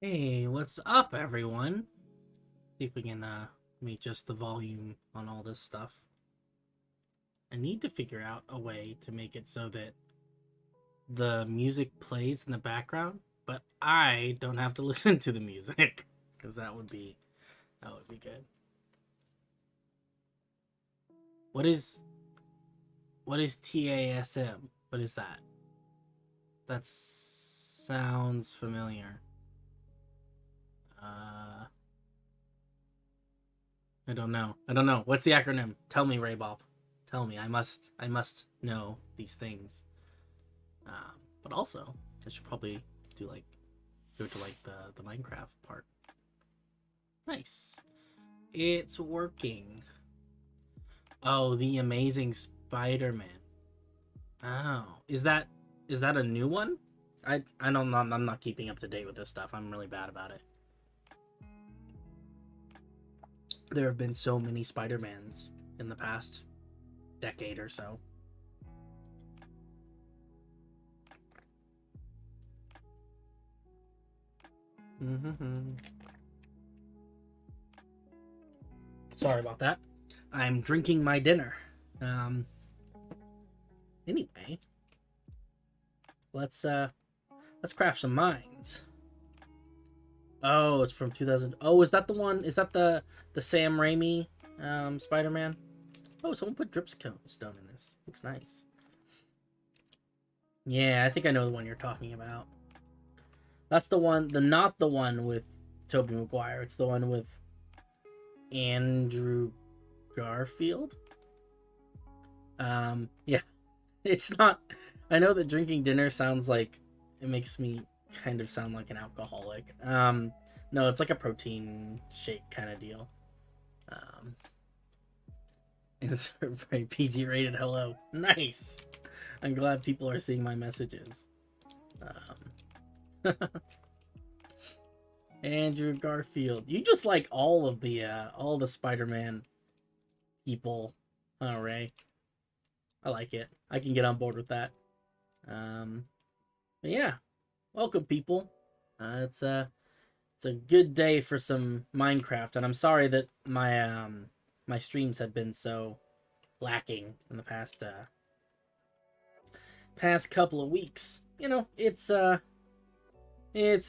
Hey, what's up, everyone? See if we can adjust the volume on all this stuff. I need to figure out a way to make it so that the music plays in the background, but I don't have to listen to the music, because that would be good. What is TASM? What is that? That sounds familiar. I don't know. What's the acronym? Tell me, Raybob. Tell me. I must know these things. But also, I should probably go to the Minecraft part. Nice. It's working. Oh, the Amazing Spider-Man. Oh, is that a new one? I'm not keeping up to date with this stuff. I'm really bad about it. There have been so many Spider-Mans in the past decade or so. Sorry about that. I'm drinking my dinner. Anyway, let's craft some mines. Oh, it's from 2000. Oh, is that the one? Is that the Sam Raimi Spider-Man? Oh, someone put dripstone in this. Looks nice. Yeah, I think I know the one you're talking about. That's the one, not the one with Tobey Maguire. It's the one with Andrew Garfield. Yeah, it's not. I know that drinking dinner sounds like it makes me kind of sound like an alcoholic. No, it's like a protein shake kind of deal. It's very PG rated. Hello, nice. I'm glad people are seeing my messages. Andrew Garfield, you just like all the Spider-Man people, huh, Ray? I like it. I can get on board with that. But yeah, welcome people. It's a good day for some Minecraft, and I'm sorry that my my streams have been so lacking in the past couple of weeks. You know, it's the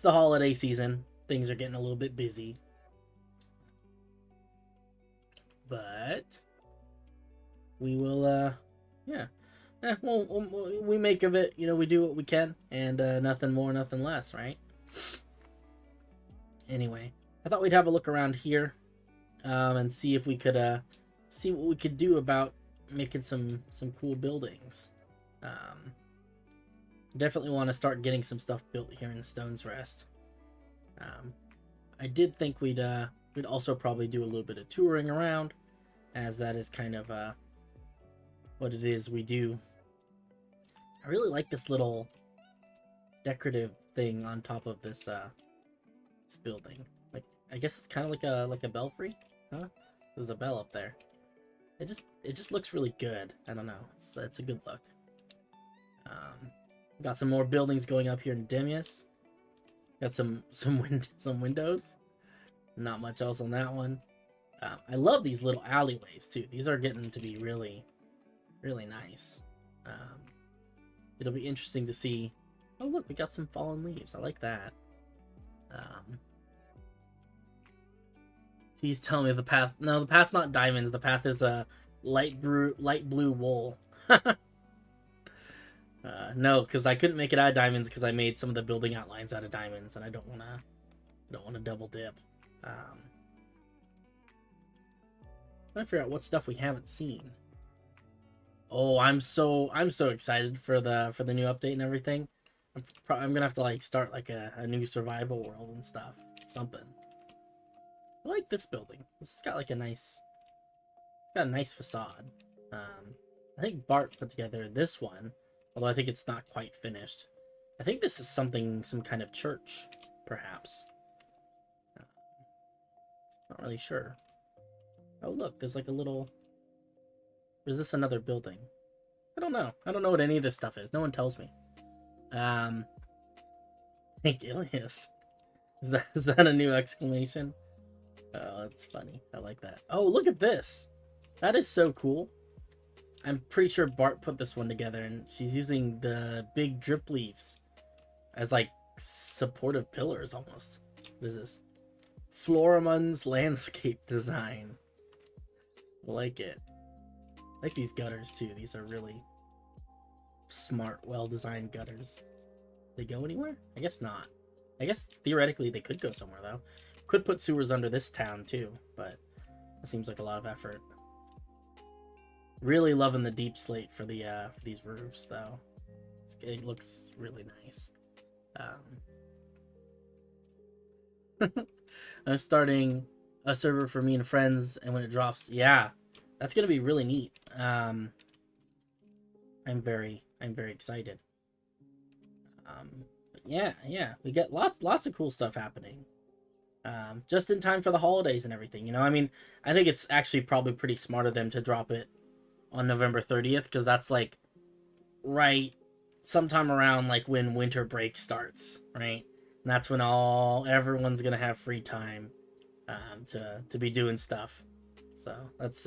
holiday season. Things are getting a little bit busy. But we will we make of it, we do what we can, and nothing more, nothing less, right? Anyway, I thought we'd have a look around here, and see if we could, see what we could do about making some cool buildings. Definitely want to start getting some stuff built here in Stone's Rest. I did think we'd also probably do a little bit of touring around, as that is kind of what it is we do. I really like this little decorative thing on top of this this building. Like, I guess it's kind of like a belfry, huh? There's a bell up there. It just looks really good. I don't know. It's a good look. Got some more buildings going up here in Illias. Got some windows. Not much else on that one. I love these little alleyways too. These are getting to be really, really nice. It'll be interesting to see. Oh look, we got some fallen leaves. I like that. He's telling me the path. No, the path's not diamonds. The path is a light blue wool. No, because I couldn't make it out of diamonds because I made some of the building outlines out of diamonds, and I don't wanna double dip. Trying to figure out what stuff we haven't seen. Oh, I'm so excited for the new update and everything. I'm gonna have to like start like a new survival world and stuff. Something. I like this building. It's got like a nice facade. I think Bart put together this one, although I think it's not quite finished. I think this is some kind of church, perhaps. Not really sure. Oh look, there's like a little. Or is this another building? I don't know. I don't know what any of this stuff is. No one tells me. I think Illias. Is that a new exclamation? Oh, that's funny. I like that. Oh, look at this. That is so cool. I'm pretty sure Bart put this one together, and she's using the big drip leaves as like supportive pillars almost. What is this? Floramun's landscape design. I like it. I like these gutters too. These are really smart, well-designed gutters. They go anywhere? I guess not. I guess theoretically they could go somewhere though. Could put sewers under this town too, but that seems like a lot of effort. Really loving the deep slate for the for these roofs though. It looks really nice. I'm starting a server for me and friends, and when it drops, yeah, that's gonna be really neat. I'm very excited. But yeah, we get lots of cool stuff happening. Just in time for the holidays and everything. I mean, I think it's actually probably pretty smart of them to drop it on November 30th, because that's like right sometime around like when winter break starts, right? And that's when everyone's gonna have free time to be doing stuff. So that's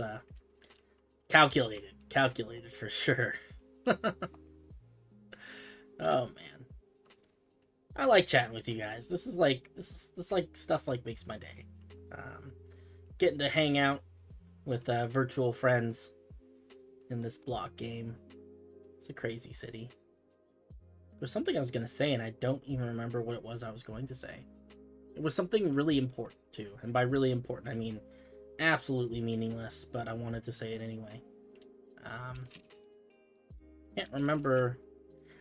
calculated for sure. Oh man, I like chatting with you guys. This is like stuff like makes my day. Getting to hang out with virtual friends in this block game. It's a crazy city. There's something I was gonna say, and I don't even remember what it was I was going to say. It was something really important too, and by really important I mean absolutely meaningless, but I wanted to say it anyway. Can't remember.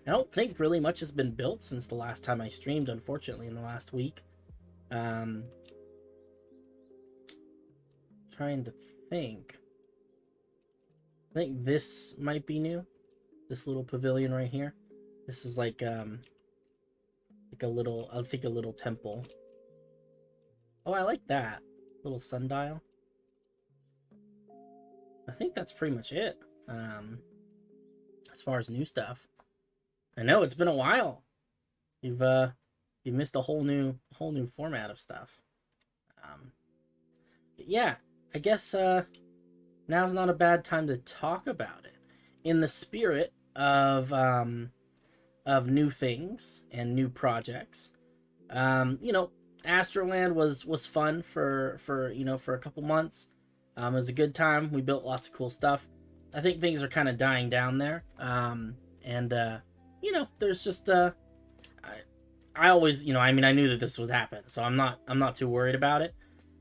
I don't think really much has been built since the last time I streamed, unfortunately, in the last week. Trying to think. I think this might be new. This little pavilion right here. This is like a little temple. Oh, I like that. Little sundial. I think that's pretty much it. As far as new stuff. I know it's been a while. You've missed a whole new format of stuff. But yeah, I guess now's not a bad time to talk about it. In the spirit of new things and new projects. Astroland was fun for a couple months. It was a good time. We built lots of cool stuff. I think things are kind of dying down there. You know, there's just I always, you know, I mean, I knew that this would happen, so I'm not too worried about it.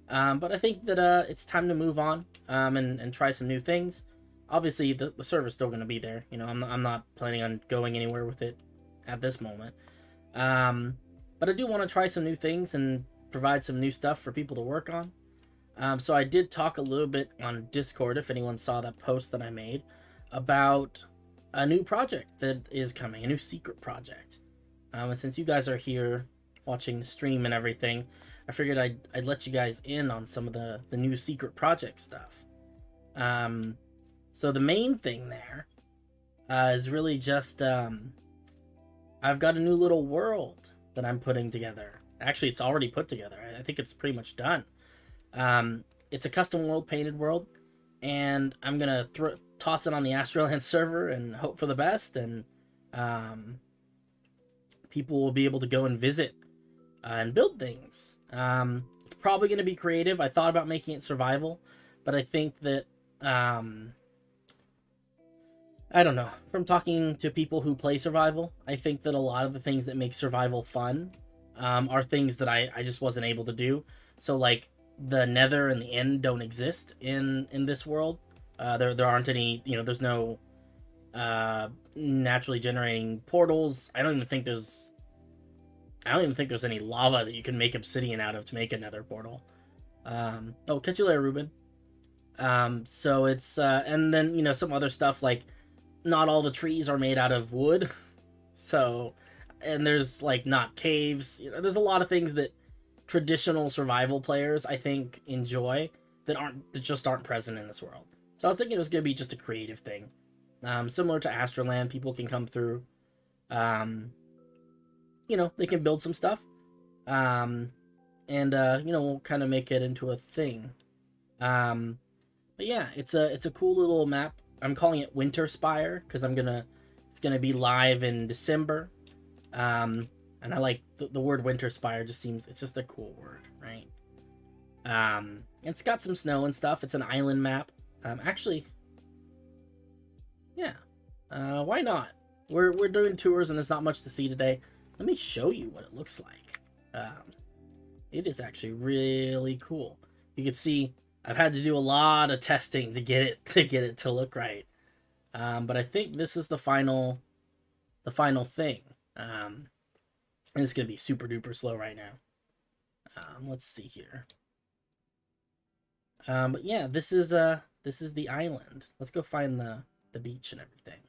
But I think that it's time to move on and try some new things. Obviously, the server's still going to be there. You know, I'm not planning on going anywhere with it at this moment. But I do want to try some new things and provide some new stuff for people to work on. So I did talk a little bit on Discord, if anyone saw that post that I made, about a new project that is coming, a new secret project. And since you guys are here watching the stream and everything, I figured I'd let you guys in on some of the new secret project stuff. So the main thing there is really just I've got a new little world that I'm putting together. Actually, it's already put together. I think it's pretty much done. It's a custom world, painted world, and I'm gonna toss it on the Astroland server and hope for the best, and people will be able to go and visit and build things. It's probably going to be creative. I thought about making it survival, but I think that I don't know. From talking to people who play survival, I think that a lot of the things that make survival fun are things that I just wasn't able to do. So like the Nether and the End don't exist in this world. There aren't any, you know, there's no naturally generating portals. I don't even think there's any lava that you can make obsidian out of to make a Nether portal. Oh, catch you later, Ruben. So it's and then, you know, some other stuff like not all the trees are made out of wood. So, and there's like not caves. You know, there's a lot of things that traditional survival players I think enjoy that just aren't present in this world. So I was thinking it was going to be just a creative thing. Similar to Astroland, people can come through. You know, they can build some stuff. And you know, we'll kind of make it into a thing. But yeah, it's a cool little map. I'm calling it Winter Spire because it's gonna be live in December. And I like the word Winter Spire. It's just a cool word, right? It's got some snow and stuff. It's an island map. Actually, yeah. Why not? We're doing tours and there's not much to see today. Let me show you what it looks like. It is actually really cool. You can see I've had to do a lot of testing to get it to look right. But I think this is the final thing. And it's gonna be super duper slow right now. Let's see here. But yeah, this is the island. Let's go find the beach and everything.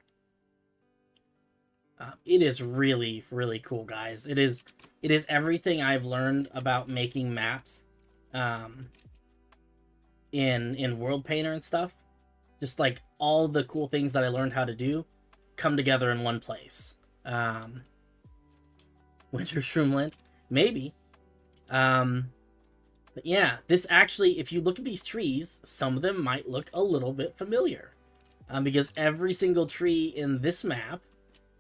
It is really, really cool, guys. It is everything I've learned about making maps in World Painter and stuff. Just like all the cool things that I learned how to do come together in one place. Winter Shroomland, maybe. But yeah, this actually, if you look at these trees, some of them might look a little bit familiar. Because every single tree in this map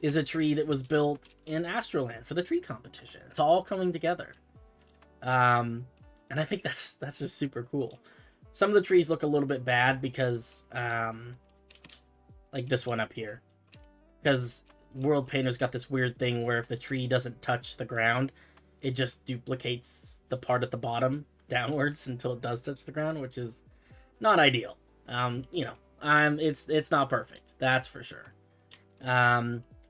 is a tree that was built in Astroland for the tree competition. It's all coming together. And I think that's just super cool. Some of the trees look a little bit bad because, like this one up here. Because World Painter's got this weird thing where if the tree doesn't touch the ground, it just duplicates the part at the bottom downwards until it does touch the ground, which is not ideal. You know, it's not perfect, that's for sure.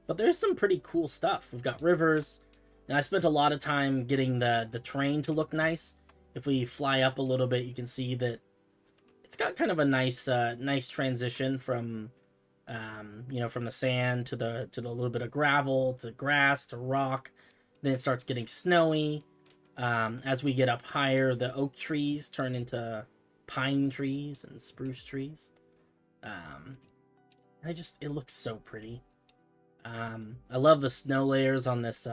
But there's some pretty cool stuff. We've got rivers, and I spent a lot of time getting the terrain to look nice. If we fly up a little bit, you can see that it's got kind of a nice transition from you know, from the sand to the little bit of gravel to grass to rock. Then it starts getting snowy. As we get up higher, the oak trees turn into pine trees and spruce trees. It looks so pretty. I love the snow layers on this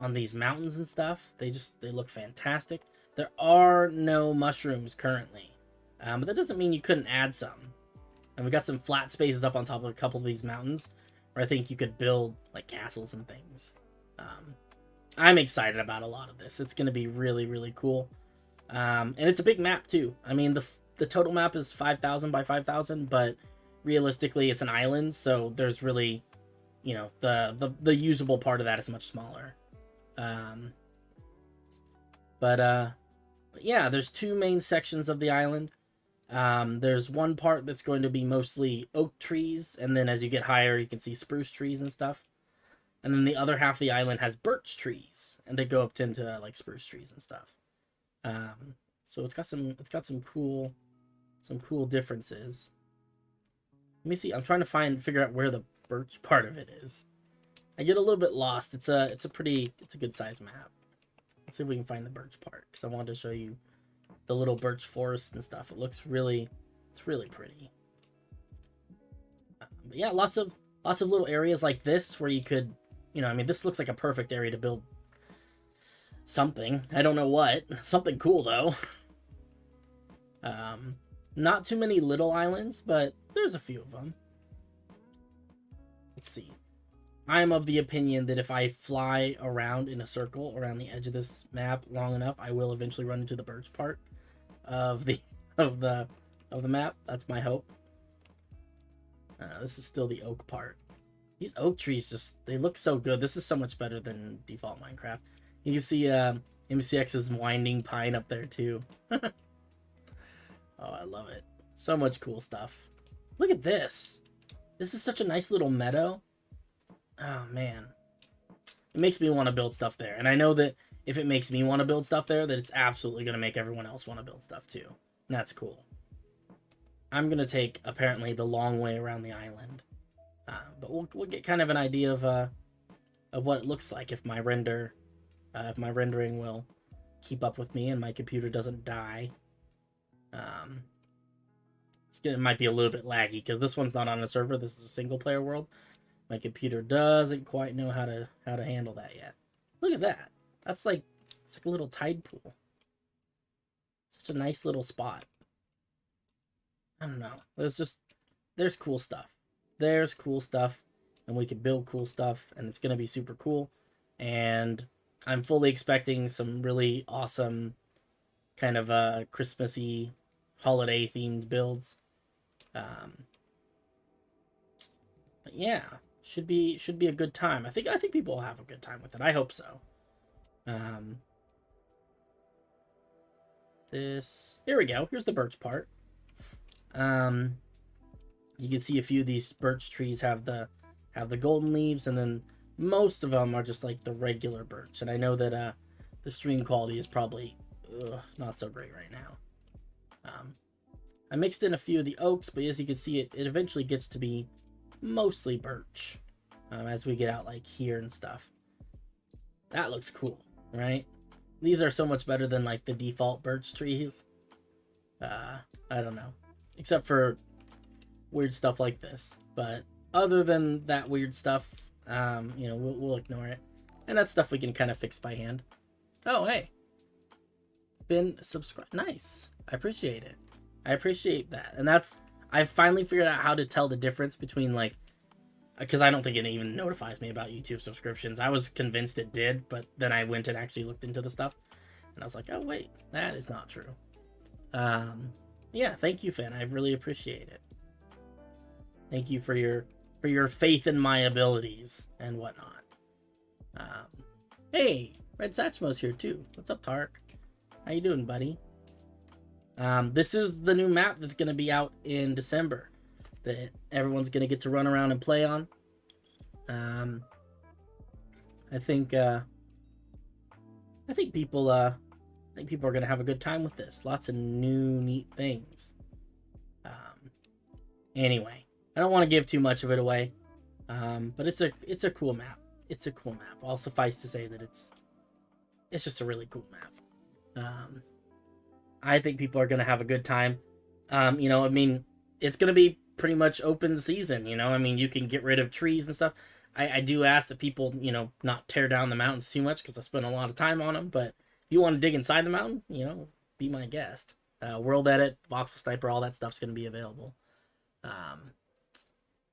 on these mountains and stuff. They look fantastic. There are no mushrooms currently, but that doesn't mean you couldn't add some. And we got some flat spaces up on top of a couple of these mountains where I think you could build like castles and things. I'm excited about a lot of this. It's going to be really, really cool. And it's a big map too. I mean, the total map is 5,000 by 5,000, but realistically it's an island, so there's really, you know, the usable part of that is much smaller. But yeah, there's two main sections of the island. There's one part that's going to be mostly oak trees, and then as you get higher, you can see spruce trees and stuff. And then the other half of the island has birch trees, and they go up into like spruce trees and stuff. So it's got some cool differences. Let me see. I'm trying to figure out where the birch part of it is. I get a little bit lost. It's a good size map. Let's see if we can find the birch part, because I wanted to show you the little birch forest and stuff. It looks really pretty. But yeah, lots of little areas like this where you could, you know, I mean, this looks like a perfect area to build something. I don't know what. Something cool though. Not too many little islands, but there's a few of them. Let's see. I'm of the opinion that if I fly around in a circle around the edge of this map long enough, I will eventually run into the birch part of the map. That's my hope. This is still the oak part. These oak trees they look so good. This is so much better than default Minecraft. You can see MCX's winding pine up there too. Oh, I love it. So much cool stuff. Look at this. This is such a nice little meadow. Oh, man. It makes me want to build stuff there. And I know that if it makes me want to build stuff there, that it's absolutely going to make everyone else want to build stuff too. And that's cool. I'm going to take, apparently, the long way around the island. But we'll get kind of an idea of what it looks like if my rendering will keep up with me and my computer doesn't die. It might be a little bit laggy because this one's not on a server. This is a single player world. My computer doesn't quite know how to handle that yet. Look at that. It's like a little tide pool. Such a nice little spot. I don't know. There's cool stuff. There's cool stuff, and we can build cool stuff, and it's gonna be super cool. And I'm fully expecting some really awesome kind of Christmassy, holiday themed builds. But yeah, should be a good time. I think people will have a good time with it. I hope so. Here we go. Here's the birch part. You can see a few of these birch trees have the golden leaves, and then most of them are just like the regular birch. And I know that the stream quality is probably not so great right now. I mixed in a few of the oaks, but as you can see, it eventually gets to be mostly birch as we get out like here and stuff. That looks cool, right? These are so much better than like the default birch trees. I don't know, except for weird stuff like this. But other than that weird stuff, you know, we'll ignore it. And that stuff we can kind of fix by hand. Oh, hey. Been subscribed. Nice. I appreciate it. I appreciate that. And I've finally figured out how to tell the difference between like, because I don't think it even notifies me about YouTube subscriptions. I was convinced it did, but then I went and actually looked into the stuff. And I was like, oh, wait, that is not true. Yeah, thank you, Finn. I really appreciate it. Thank you for your faith in my abilities and whatnot. Hey, Red Satchmo's here too. What's up, Tark? How you doing, buddy? This is the new map that's going to be out in December that everyone's going to get to run around and play on. I think people are going to have a good time with this. Lots of new neat things. Anyway, I don't want to give too much of it away. But it's a cool map. It's a cool map. I'll suffice to say that it's just a really cool map. I think people are going to have a good time. You know, I mean, it's going to be pretty much open season, you know? I mean, you can get rid of trees and stuff. I do ask that people, you know, not tear down the mountains too much because I spend a lot of time on them. But if you want to dig inside the mountain, you know, be my guest. World Edit, Voxel Sniper, all that stuff's going to be available.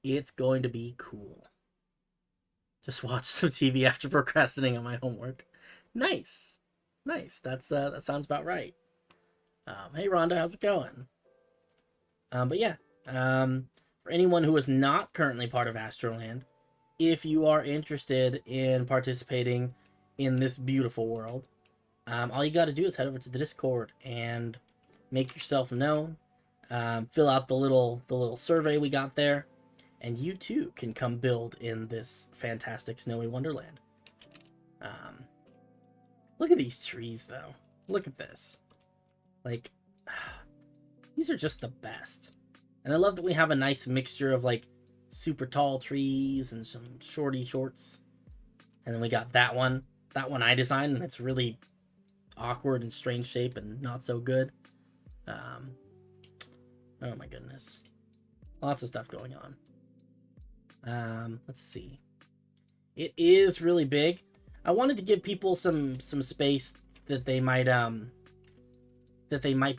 It's going to be cool. Just watch some TV after procrastinating on my homework. Nice. Nice. That sounds about right. Hey, Rhonda, how's it going? But yeah, for anyone who is not currently part of Astroland, if you are interested in participating in this beautiful world, all you got to do is head over to the Discord and make yourself known. Fill out the little survey we got there, and you too can come build in this fantastic snowy wonderland. Look at these trees, though. Look at this. Like, these are just the best. And I love that we have a nice mixture of, like, super tall trees and some shorts. And then we got that one. That one I designed, and it's really awkward and strange shape and not so good. Oh my goodness. Lots of stuff going on. Let's see. It is really big. I wanted to give people some space that they might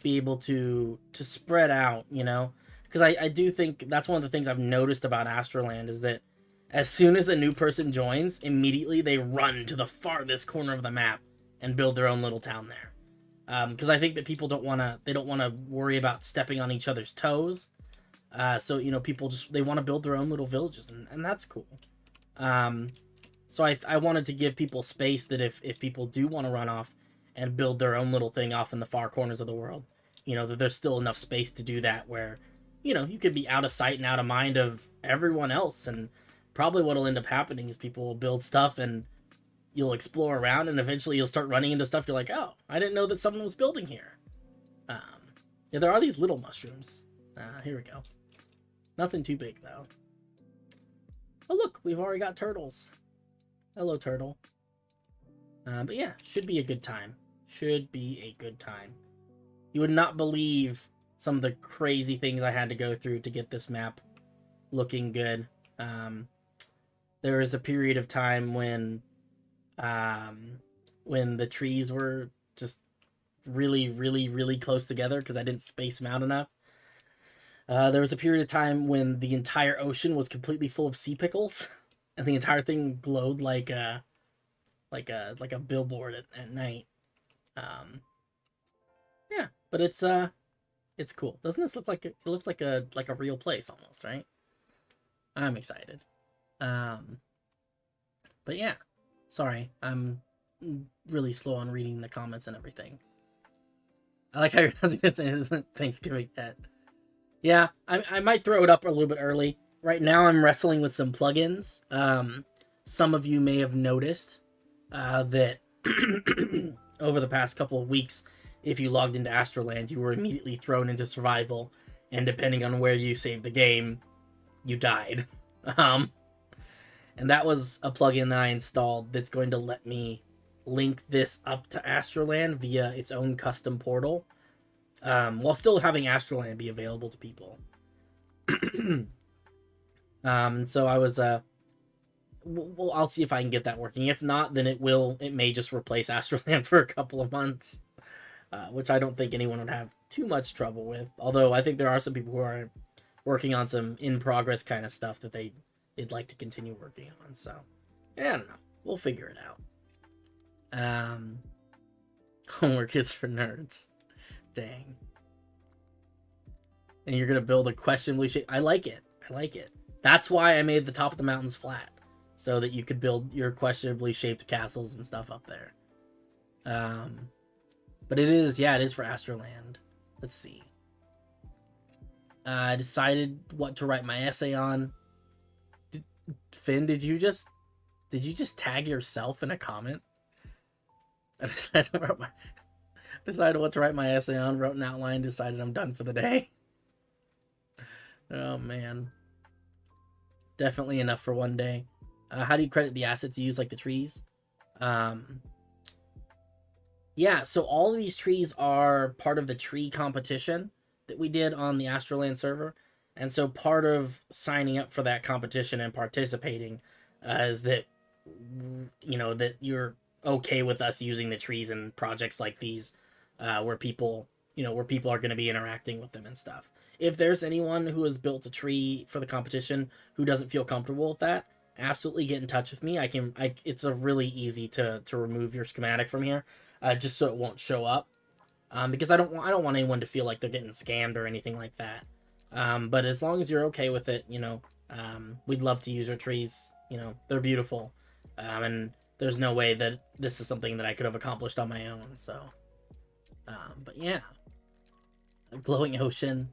be able to spread out, you know, because I do think that's one of the things I've noticed about Astroland is that as soon as a new person joins, immediately they run to the farthest corner of the map and build their own little town there. Because I think that people don't want to worry about stepping on each other's toes. So, you know, people they want to build their own little villages, and that's cool. So I wanted to give people space that if people do want to run off and build their own little thing off in the far corners of the world, you know, that there's still enough space to do that where, you know, you could be out of sight and out of mind of everyone else. And probably what'll end up happening is people will build stuff and you'll explore around and eventually you'll start running into stuff. You're like, oh, I didn't know that someone was building here. Yeah, there are these little mushrooms. Here we go. Nothing too big, though. Oh, look, we've already got turtles. Hello, turtle. But yeah, should be a good time. Should be a good time. You would not believe some of the crazy things I had to go through to get this map looking good. There was a period of time when the trees were just really, really, really close together because I didn't space them out enough. There was a period of time when the entire ocean was completely full of sea pickles, and the entire thing glowed like a billboard at night. Yeah, but it's cool. Doesn't this look like it looks like a real place almost, right? I'm excited. But yeah, sorry, I'm really slow on reading the comments and everything. I like how you're not gonna say it isn't Thanksgiving yet. Yeah, I might throw it up a little bit early. Right now I'm wrestling with some plugins. Some of you may have noticed that over the past couple of weeks, if you logged into Astroland, you were immediately thrown into survival, and depending on where you saved the game, you died. And that was a plugin that I installed that's going to let me link this up to Astroland via its own custom portal, while still having Astroland be available to people. So I was, well, I'll see if I can get that working. If not, then it may just replace Astroland for a couple of months, which I don't think anyone would have too much trouble with. Although I think there are some people who are working on some in-progress kind of stuff that they'd like to continue working on. So, yeah, I don't know. We'll figure it out. Homework is for nerds. Dang. And you're going to build a questionably shaped... I like it. That's why I made the top of the mountains flat. So that you could build your questionably shaped castles and stuff up there. But it is for Astroland. Let's see. I decided what to write my essay on. Finn, did you just tag yourself in a comment? I decided what to write my essay on, wrote an outline, decided I'm done for the day. Oh, man. Definitely enough for one day. How do you credit the assets you use, like the trees? Yeah, so all of these trees are part of the tree competition that we did on the Astroland server. And so part of signing up for that competition and participating is that, you know, that you're okay with us using the trees in projects like these, where people are going to be interacting with them and stuff. If there's anyone who has built a tree for the competition who doesn't feel comfortable with that, absolutely get in touch with me. It's a really easy to remove your schematic from here, just so it won't show up. Because I don't want anyone to feel like they're getting scammed or anything like that. But as long as you're okay with it, we'd love to use your trees. They're beautiful. And there's no way that this is something that I could have accomplished on my own. So, but yeah, a glowing ocean.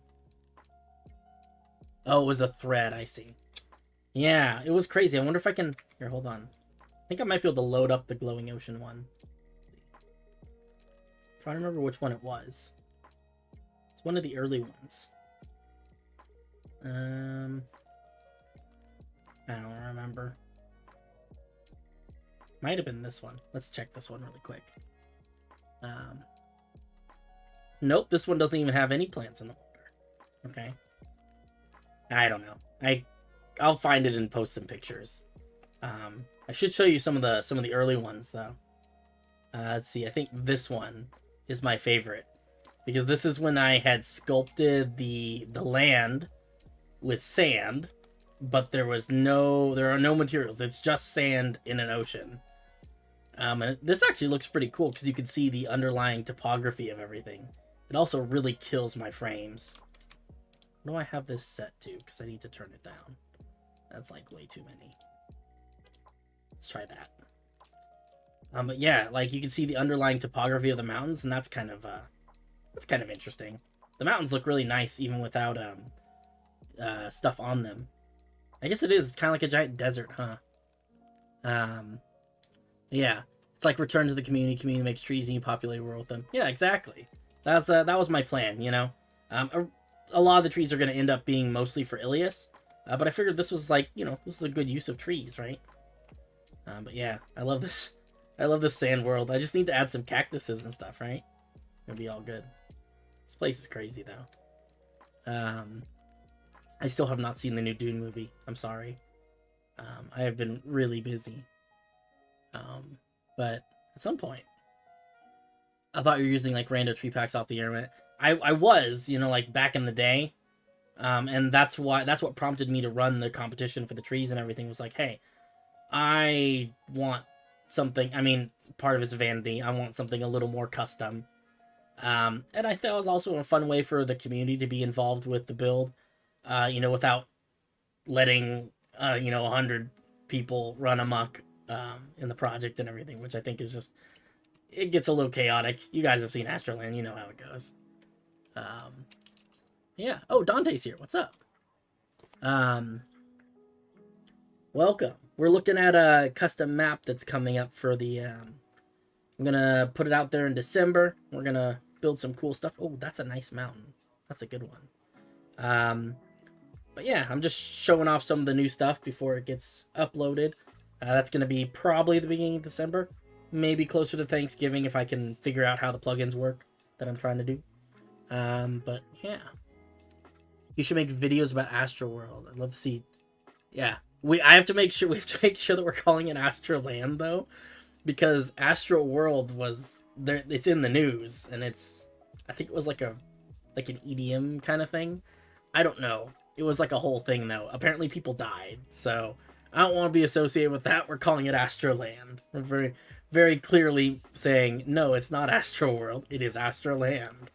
Oh, it was a thread. I see. Yeah, it was crazy. I wonder if I can... Here, hold on. I think I might be able to load up the glowing ocean one. I'm trying to remember which one it was. It's one of the early ones. I don't remember. Might have been this one. Let's check this one really quick. Nope, this one doesn't even have any plants in the water. Okay. I don't know. I'll find it and post some pictures. I should show you some of the early ones though. Let's see. I think this one is my favorite because this is when I had sculpted the land with sand, but there are no materials. It's just sand in an ocean. And this actually looks pretty cool because you can see the underlying topography of everything. It also really kills my frames. What do I have this set to? Because I need to turn it down. That's like way too many. Let's try that. But yeah, like you can see the underlying topography of the mountains, and that's kind of interesting. The mountains look really nice even without stuff on them. I guess it is. It's kind of like a giant desert, huh? Yeah, it's like return to the community. Community makes trees and you populate the world with them. Yeah, exactly. That was my plan. A lot of the trees are going to end up being mostly for Illias, but I figured this was like this is a good use of trees, right? But yeah, I love this. I love this sand world. I just need to add some cactuses and stuff, right? It'll be all good. This place is crazy though. I still have not seen the new Dune movie. I'm sorry. I have been really busy. But at some point, I thought you were using like random tree packs off the internet. I was, like back in the day. And that's what prompted me to run the competition for the trees and everything. Was like, hey, I want something. I mean, part of it's vanity. I want something a little more custom. And I thought it was also a fun way for the community to be involved with the build. Without letting 100 people run amok in the project and everything, which I think is just, it gets a little chaotic. You guys have seen Astroland, you know how it goes. Yeah. Oh, Dante's here. What's up? Welcome. We're looking at a custom map that's coming up for the, I'm gonna put it out there in December. We're gonna build some cool stuff. Oh, that's a nice mountain. That's a good one. But yeah, I'm just showing off some of the new stuff before it gets uploaded. That's gonna be probably the beginning of December. Maybe closer to Thanksgiving if I can figure out how the plugins work that I'm trying to do. But yeah. You should make videos about Astroworld. I'd love to see. Yeah. We have to make sure that we're calling it Astroland though. Because Astroworld was there, it's in the news, and I think it was like an EDM kind of thing. I don't know. It was like a whole thing though. Apparently people died, so I don't want to be associated with that. We're calling it Astroland. We're very, very clearly saying no, it's not Astroworld. It is Astroland.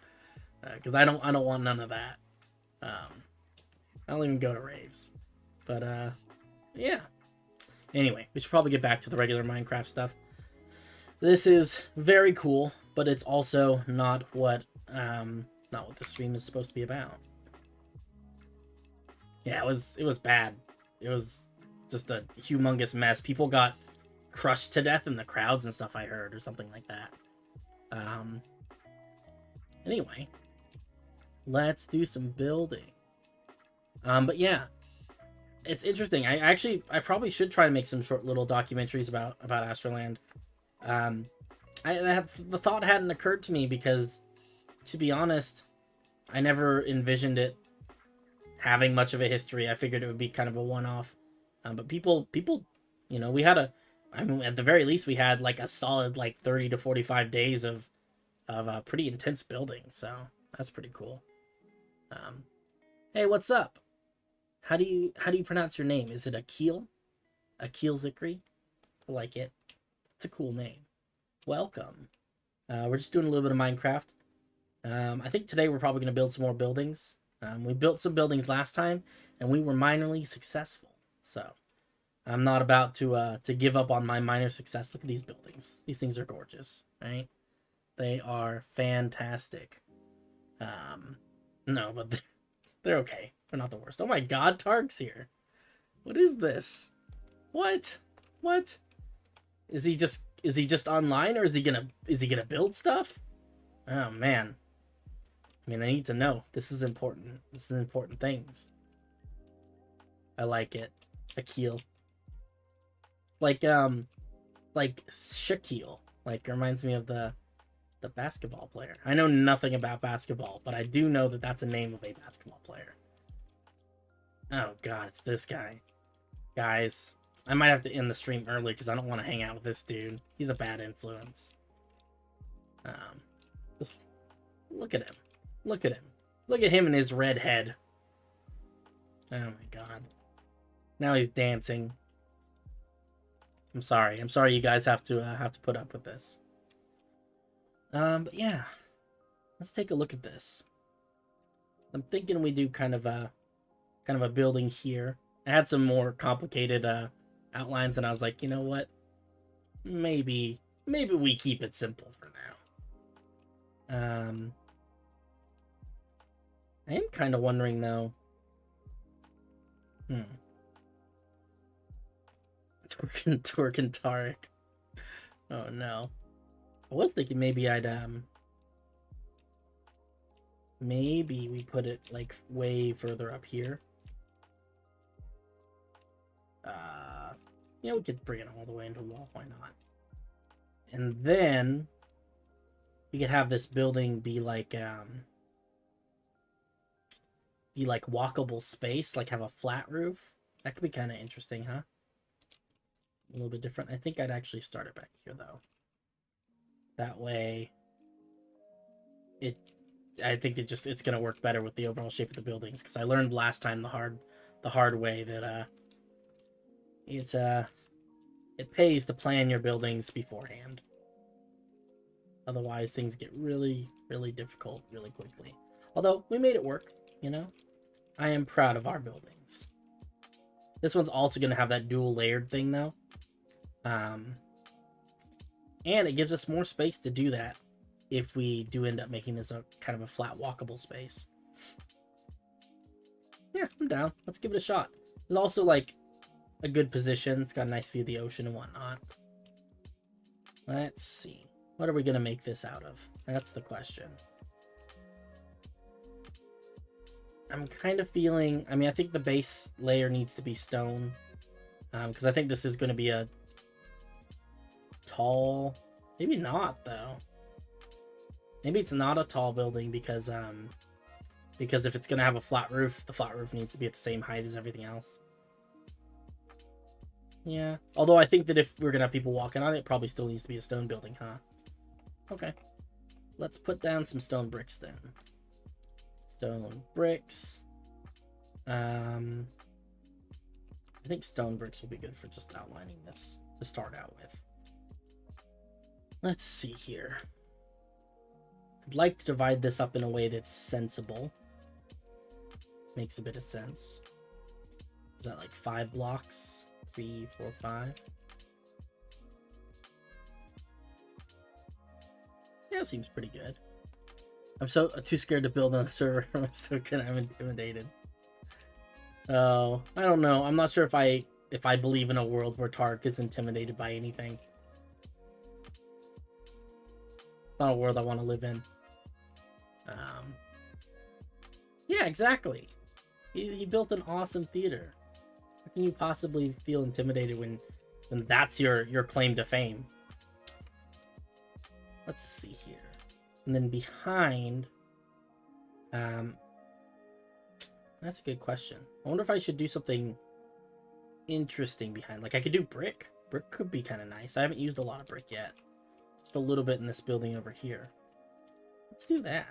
Because I don't want none of that. I don't even go to raves. But yeah. Anyway, we should probably get back to the regular Minecraft stuff. This is very cool, but it's also not what the stream is supposed to be about. Yeah, it was bad. It was just a humongous mess. People got crushed to death in the crowds and stuff, I heard, or something like that. Anyway, let's do some building. But yeah, it's interesting. I probably should try to make some short little documentaries about Astroland. The thought hadn't occurred to me because, to be honest, I never envisioned it having much of a history. I figured it would be kind of a one-off. But people, we had at the very least, we had like a solid 30 to 45 days of pretty intense building. So that's pretty cool. Hey, what's up? How do you pronounce your name? Is it Akil? Akil Zikri? I like it. It's a cool name. Welcome. We're just doing a little bit of Minecraft. I think today we're probably going to build some more buildings. We built some buildings last time, and we were minorly successful. So I'm not about to give up on my minor success. Look at these buildings. These things are gorgeous, right? They are fantastic. No, but they're okay. They're not the worst. Oh my god, Tark's here. What is this? What? What? Is he just online, or is he gonna build stuff? Oh man. I mean, I need to know. This is important. This is important things. I like it. Akil. Like Shaquille. Like, reminds me of the basketball player. I know nothing about basketball, but I do know that that's a name of a basketball player. Oh god, it's this guy. Guys, I might have to end the stream early because I don't want to hang out with this dude. He's a bad influence. Just look at him. Look at him. Look at him and his red head. Oh my god. Now he's dancing. I'm sorry. I'm sorry you guys have to put up with this. But yeah. Let's take a look at this. I'm thinking we do kind of a building here. I had some more complicated outlines, and I was like, you know what? Maybe we keep it simple for now. I am kind of wondering though. Twerking Tarek. Oh no. I was thinking maybe I'd maybe we put it like way further up here. Yeah, we could bring it all the way into the wall. Why not? And then we could have this building be like walkable space, like have a flat roof. That could be kind of interesting, huh? A little bit different. I think I'd actually start it back here though. That way, I think it's gonna work better with the overall shape of the buildings, because I learned last time the hard way that it pays to plan your buildings beforehand. Otherwise, things get really, really difficult really quickly. Although, we made it work, you know? I am proud of our buildings. This one's also going to have that dual layered thing, though. And it gives us more space to do that if we do end up making this a kind of a flat walkable space. Yeah, I'm down. Let's give it a shot. There's also, like, a good position. It's got a nice view of the ocean and whatnot. Let's see. What are we going to make this out of? That's the question. I'm kind of feeling... I mean, I think the base layer needs to be stone. Because I think this is going to be a tall... Maybe not, though. Maybe it's not a tall building because if it's going to have a flat roof, the flat roof needs to be at the same height as everything else. Yeah. Although I think that if we're going to have people walking on it, it probably still needs to be a stone building, huh? Okay. Let's put down some stone bricks then. Stone bricks. I think stone bricks will be good for just outlining this to start out with. Let's see here. I'd like to divide this up in a way that's sensible. Makes a bit of sense. Is that like 5 blocks? 3, 4, 5. Yeah, seems pretty good. I'm so too scared to build on the server. I'm so kind of intimidated. Oh, I don't know. I'm not sure if I believe in a world where Tark is intimidated by anything. It's not a world I want to live in. Yeah, exactly. He built an awesome theater. How can you possibly feel intimidated when that's your claim to fame? Let's see here. And then behind, that's a good question. I wonder if I should do something interesting behind. Like, I could do brick. Brick could be kind of nice. I haven't used a lot of brick yet. Just a little bit in this building over here. Let's do that.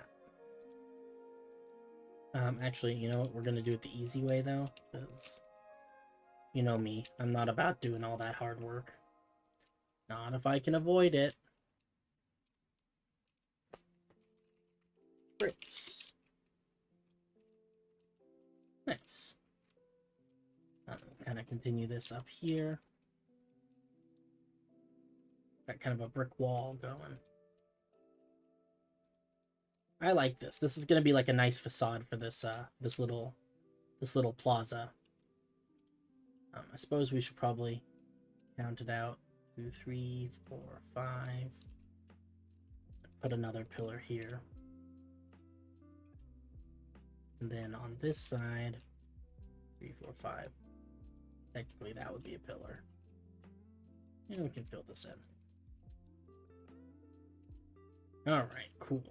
Actually, you know what? We're going to do it the easy way, though. Because, you know me. I'm not about doing all that hard work. Not if I can avoid it. Bricks. Nice. Kind of continue this up here. Got kind of a brick wall going. I like this. This is gonna be like a nice facade for this this little plaza. I suppose we should probably count it out. 2, 3, 4, 5. Put another pillar here. And then on this side, 3, 4, 5. Technically, that would be a pillar. And we can fill this in. Alright, cool.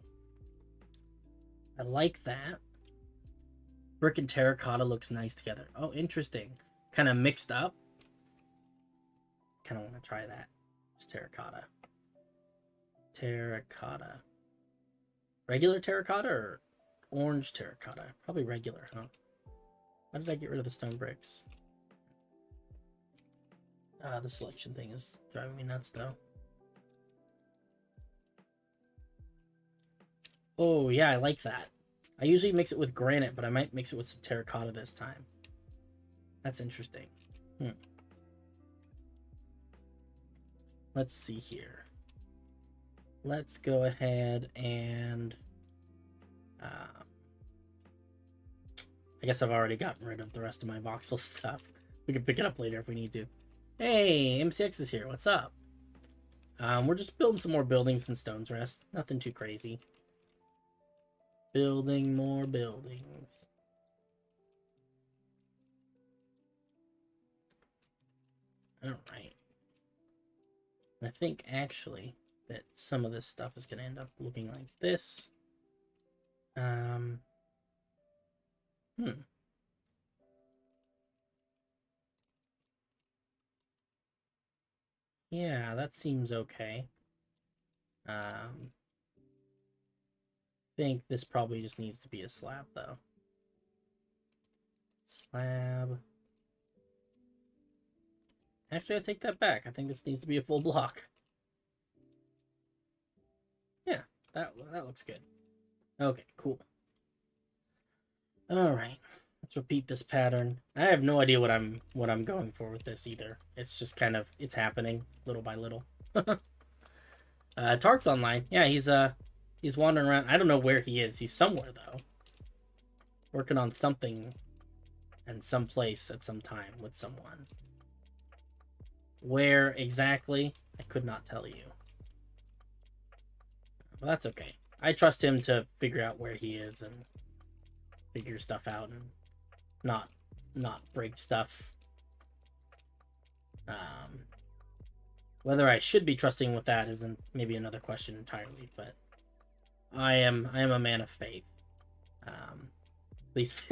I like that. Brick and terracotta looks nice together. Oh, interesting. Kind of mixed up. Kind of want to try that. Just terracotta. Terracotta. Regular terracotta or orange terracotta? Probably regular, huh? Why did I get rid of the stone bricks? The selection thing is driving me nuts, though. Oh, yeah, I like that. I usually mix it with granite, but I might mix it with some terracotta this time. That's interesting. Let's see here. Let's go ahead and... I guess I've already gotten rid of the rest of my voxel stuff. We can pick it up later if we need to. Hey, MCX is here. What's up? We're just building some more buildings than Stone's Rest. Nothing too crazy. Building more buildings. Alright. I think, actually, that some of this stuff is going to end up looking like this. Yeah, that seems okay. I think this probably just needs to be a slab, though. Slab. Actually, I take that back. I think this needs to be a full block. Yeah, that looks good. Okay, cool. All right, let's repeat this pattern. I have no idea what I'm going for with this either. It's just kind of it's happening little by little. Tark's online. Yeah, he's wandering around. I don't know where he is. He's somewhere though, working on something, and someplace at some time with someone. Where exactly, I could not tell you. But that's okay. I trust him to figure out where he is and figure stuff out and not break stuff. Whether I should be trusting with that isn't maybe another question entirely, but I am a man of faith. At least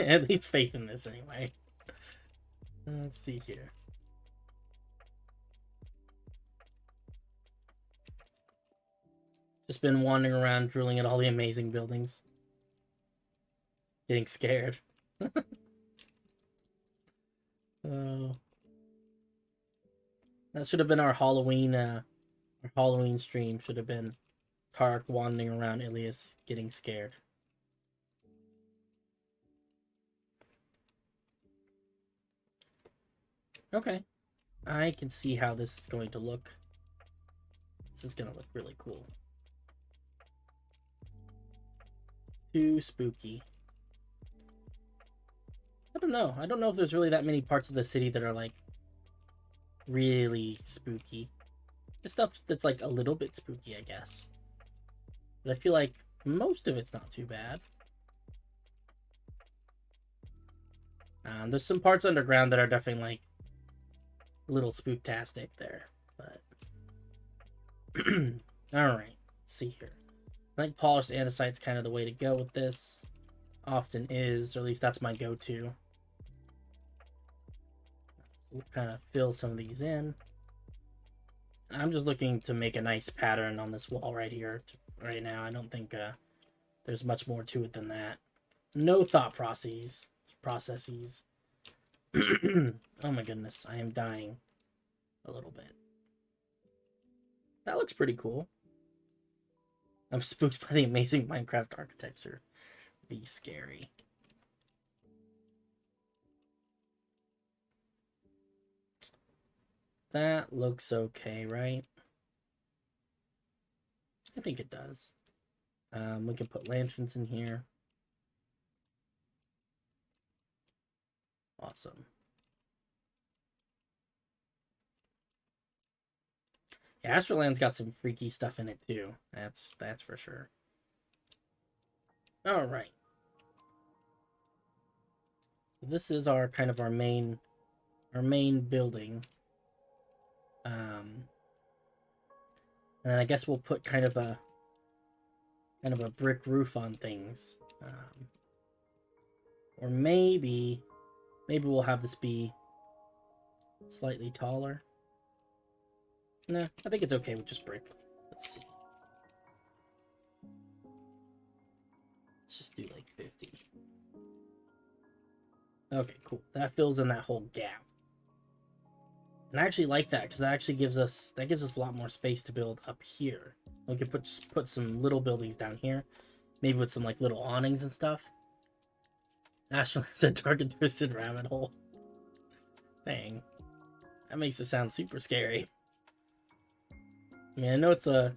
faith in this anyway. Let's see here. Just been wandering around, drooling at all the amazing buildings. Getting scared. That should have been our Halloween stream. Should have been Tark wandering around Illias, getting scared. Okay. I can see how this is going to look. This is going to look really cool. Too spooky. I don't know. I don't know if there's really that many parts of the city that are like really spooky. There's stuff that's like a little bit spooky, I guess. But I feel like most of it's not too bad. There's some parts underground that are definitely like a little spooktastic there, but alright, let's see here. I think polished andesite's kind of the way to go with this. Often is, or at least that's my go-to. We'll kind of fill some of these in. I'm just looking to make a nice pattern on this wall right here. Right now, I don't think there's much more to it than that. No thought processes. Oh my goodness, I am dying a little bit. That looks pretty cool. I'm spooked by the amazing Minecraft architecture. Be scary. that looks okay, right? I think it does. We can put lanterns in here. Awesome. Yeah, Astroland's got some freaky stuff in it too. That's for sure. All right. So this is our kind of our main building. And then I guess we'll put kind of a brick roof on things. Or maybe we'll have this be slightly taller. Nah, I think it's okay with just brick. Let's see. Let's just do like 50. Okay, cool. That fills in that whole gap. And I actually like that because that actually gives us a lot more space to build up here. We could put some little buildings down here, maybe with some like little awnings and stuff. Ashland's a dark and twisted rabbit hole. Dang, that makes it sound super scary. I mean, I know it's a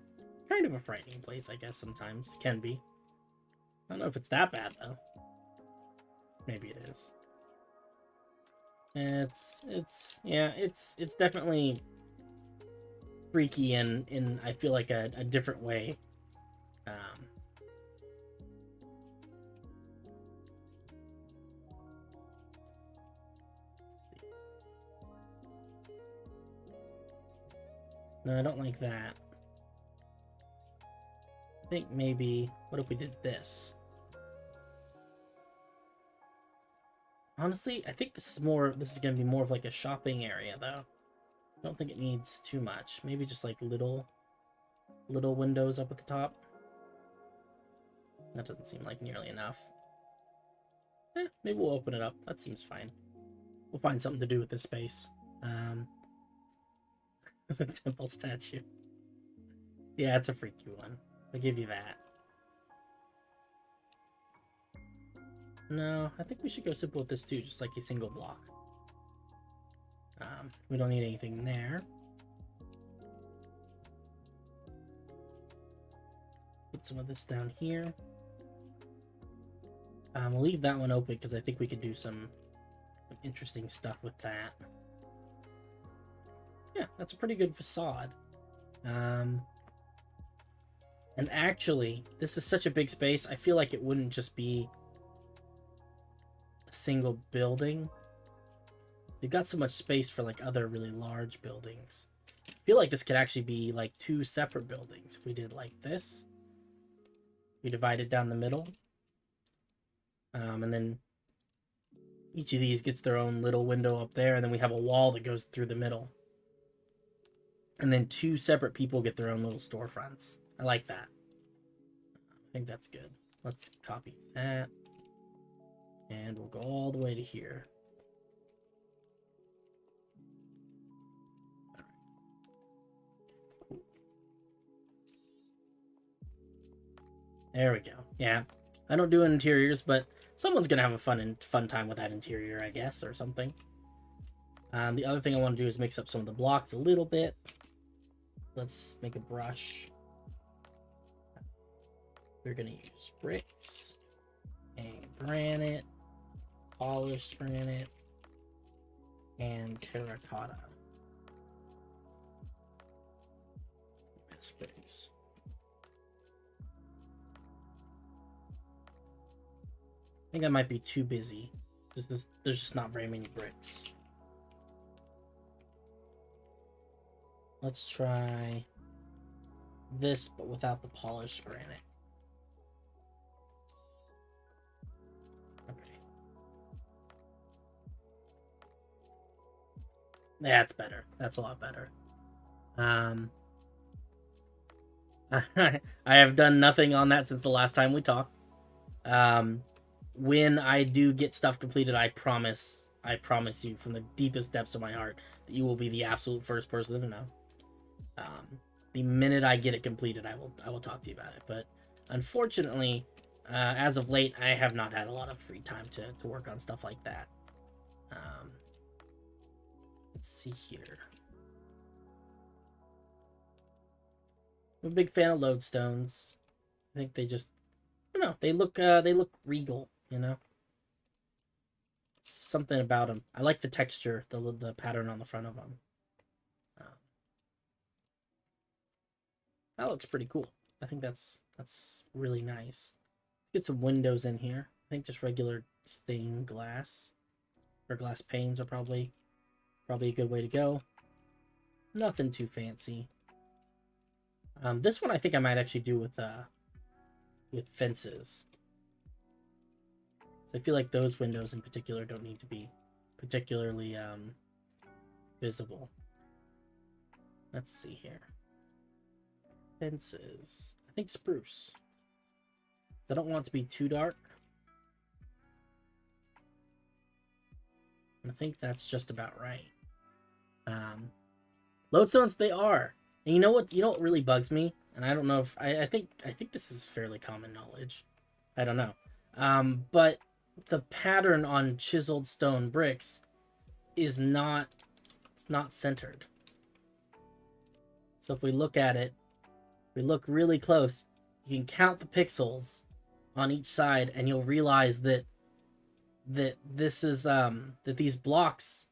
kind of a frightening place, I guess sometimes can be. I don't know if it's that bad though. Maybe it is. It's definitely freaky in I feel like a different way. No, I don't like that. I think maybe, what if we did this? Honestly, I think this is going to be more of like a shopping area though. I don't think it needs too much. Maybe just like little windows up at the top. That doesn't seem like nearly enough. Maybe we'll open it up. That seems fine. We'll find something to do with this space. The temple statue. Yeah, it's a freaky one. I'll give you that. No, I think we should go simple with this too, just like a single block. We don't need anything there. Put some of this down here. We'll leave that one open because I think we could do some interesting stuff with that. Yeah, that's a pretty good facade. And actually, this is such a big space, I feel like it wouldn't just be a single building. You've got so much space for like other really large buildings. I feel like this could actually be like 2 separate buildings. If we did like this, we divide it down the middle, and then each of these gets their own little window up there, and then we have a wall that goes through the middle, and then 2 separate people get their own little storefronts. I like that. I think that's good. Let's copy that, and we'll go all the way to here. There we go. Yeah, I don't do interiors, but someone's gonna have a fun time with that interior, I guess, or something. The other thing I want to do is mix up some of the blocks a little bit. Let's make a brush. We're gonna use bricks and granite, polished granite, and terracotta. Bricks. I think I might be too busy. There's just not very many bricks. Let's try this, but without the polished granite. Okay. That's better. That's a lot better. I have done nothing on that since the last time we talked. When I do get stuff completed, I promise you from the deepest depths of my heart that you will be the absolute first person to know. The minute I get it completed, I will talk to you about it. But unfortunately, as of late, I have not had a lot of free time to work on stuff like that. Let's see here. I'm a big fan of lodestones. I think they just, I don't know, they look regal, you know? Something about them. I like the texture, the pattern on the front of them. That looks pretty cool. I think that's really nice. Let's get some windows in here. I think just regular stained glass or glass panes are probably a good way to go. Nothing too fancy. This one I think I might actually do with fences. So I feel like those windows in particular don't need to be particularly visible. Let's see here. Fences. I think spruce. I don't want it to be too dark. I think that's just about right. Lodestones, they are. And you know what? You know what really bugs me? And I don't know if I think this is fairly common knowledge. I don't know. But the pattern on chiseled stone bricks is not centered. So if we look at it, if we look really close, you can count the pixels on each side, and you'll realize that this is that these blocks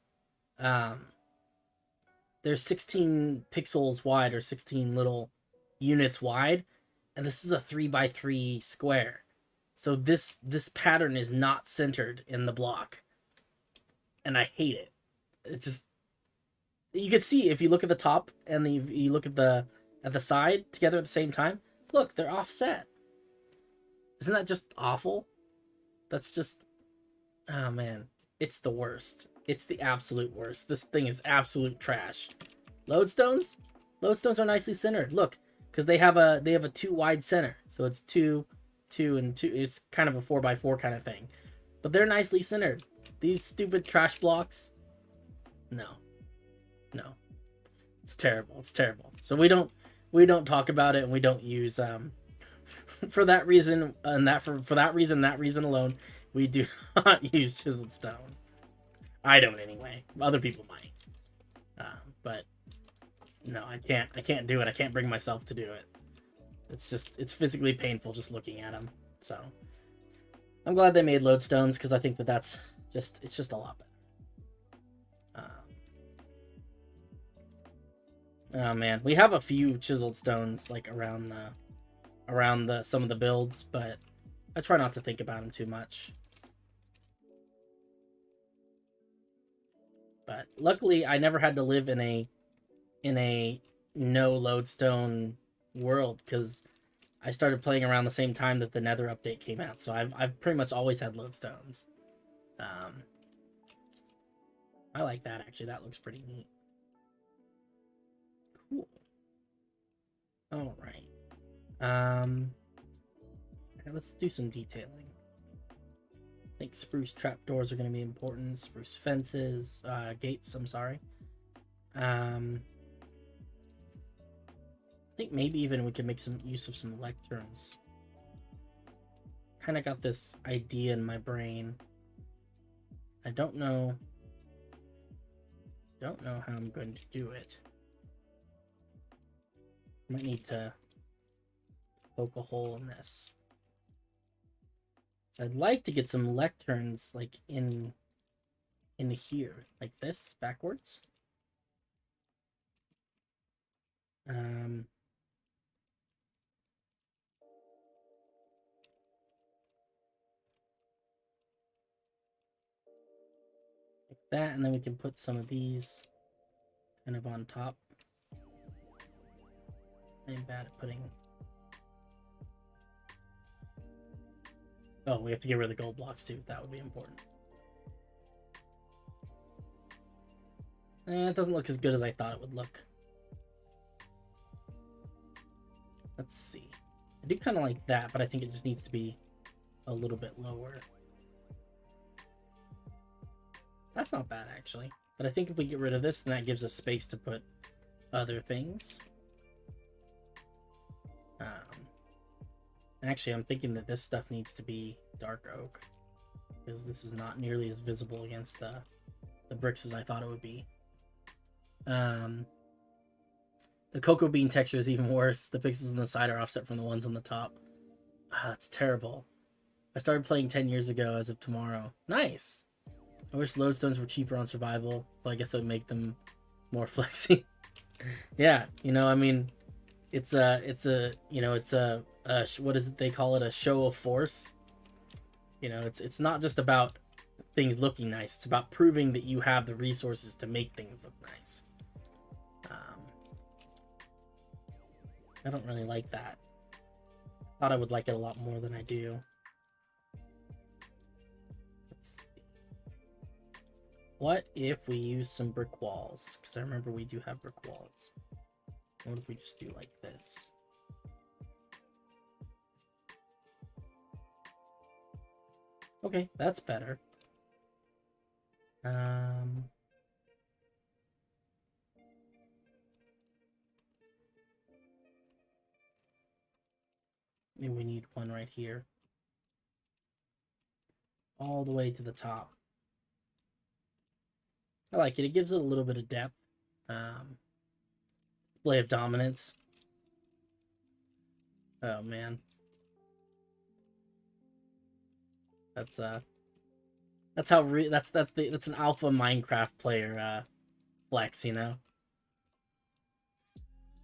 they're 16 pixels wide, or 16 little units wide, and this is a 3x3 square. So this pattern is not centered in the block, and I hate it. It's just, you can see if you look at the top and you look at the side together at the same time. Look, they're offset. Isn't that just awful? That's just, oh man, it's the worst. It's the absolute worst. This thing is absolute trash. Lodestones are nicely centered. Look, because they have a 2 wide center, so it's 2, 2, and 2. It's kind of a 4x4 kind of thing, but they're nicely centered. These stupid trash blocks, no, it's terrible. It's terrible. So we don't talk about it, and we don't use for that reason, and for that reason alone, we do not use chiseled stone. I don't anyway. Other people might, but no, I can't do it. I can't bring myself to do it. It's physically painful just looking at them. So I'm glad they made lodestones, because I think that's just a lot better. Oh man, we have a few chiseled stones like around some of the builds, but I try not to think about them too much. But luckily, I never had to live in a no lodestone world, because I started playing around the same time that the Nether update came out. So I've pretty much always had lodestones. I like that actually. That looks pretty neat. Cool. All right. Let's do some detailing. I think spruce trapdoors are going to be important. Spruce fences, gates. I'm sorry. I think maybe even we can make some use of some lecterns. Kind of got this idea in my brain. I don't know how I'm going to do it. Might need to poke a hole in this. So I'd like to get some lecterns like in here, like this, backwards. Like that, and then we can put some of these kind of on top. I'm bad at putting. Oh, we have to get rid of the gold blocks too. That would be important. It doesn't look as good as I thought it would look. Let's see. I do kind of like that, but I think it just needs to be a little bit lower. That's not bad, actually. But I think if we get rid of this, then that gives us space to put other things. Actually, I'm thinking that this stuff needs to be dark oak, because this is not nearly as visible against the bricks as I thought it would be. The cocoa bean texture is even worse. The pixels on the side are offset from the ones on the top. Ah, it's terrible. I started playing 10 years ago as of tomorrow. Nice. I wish lodestones were cheaper on survival, so I guess it would make them more flexy. Yeah, you know, I mean, it's a what is it they call it? A show of force. You know, it's not just about things looking nice. It's about proving that you have the resources to make things look nice. I don't really like that. Thought I would like it a lot more than I do. Let's see. What if we use some brick walls? Because I remember we do have brick walls. What if we just do like this? Okay, that's better. Maybe we need one right here. All the way to the top. I like it. It gives it a little bit of depth. Display of dominance. Oh man. That's an alpha Minecraft player flex, you know?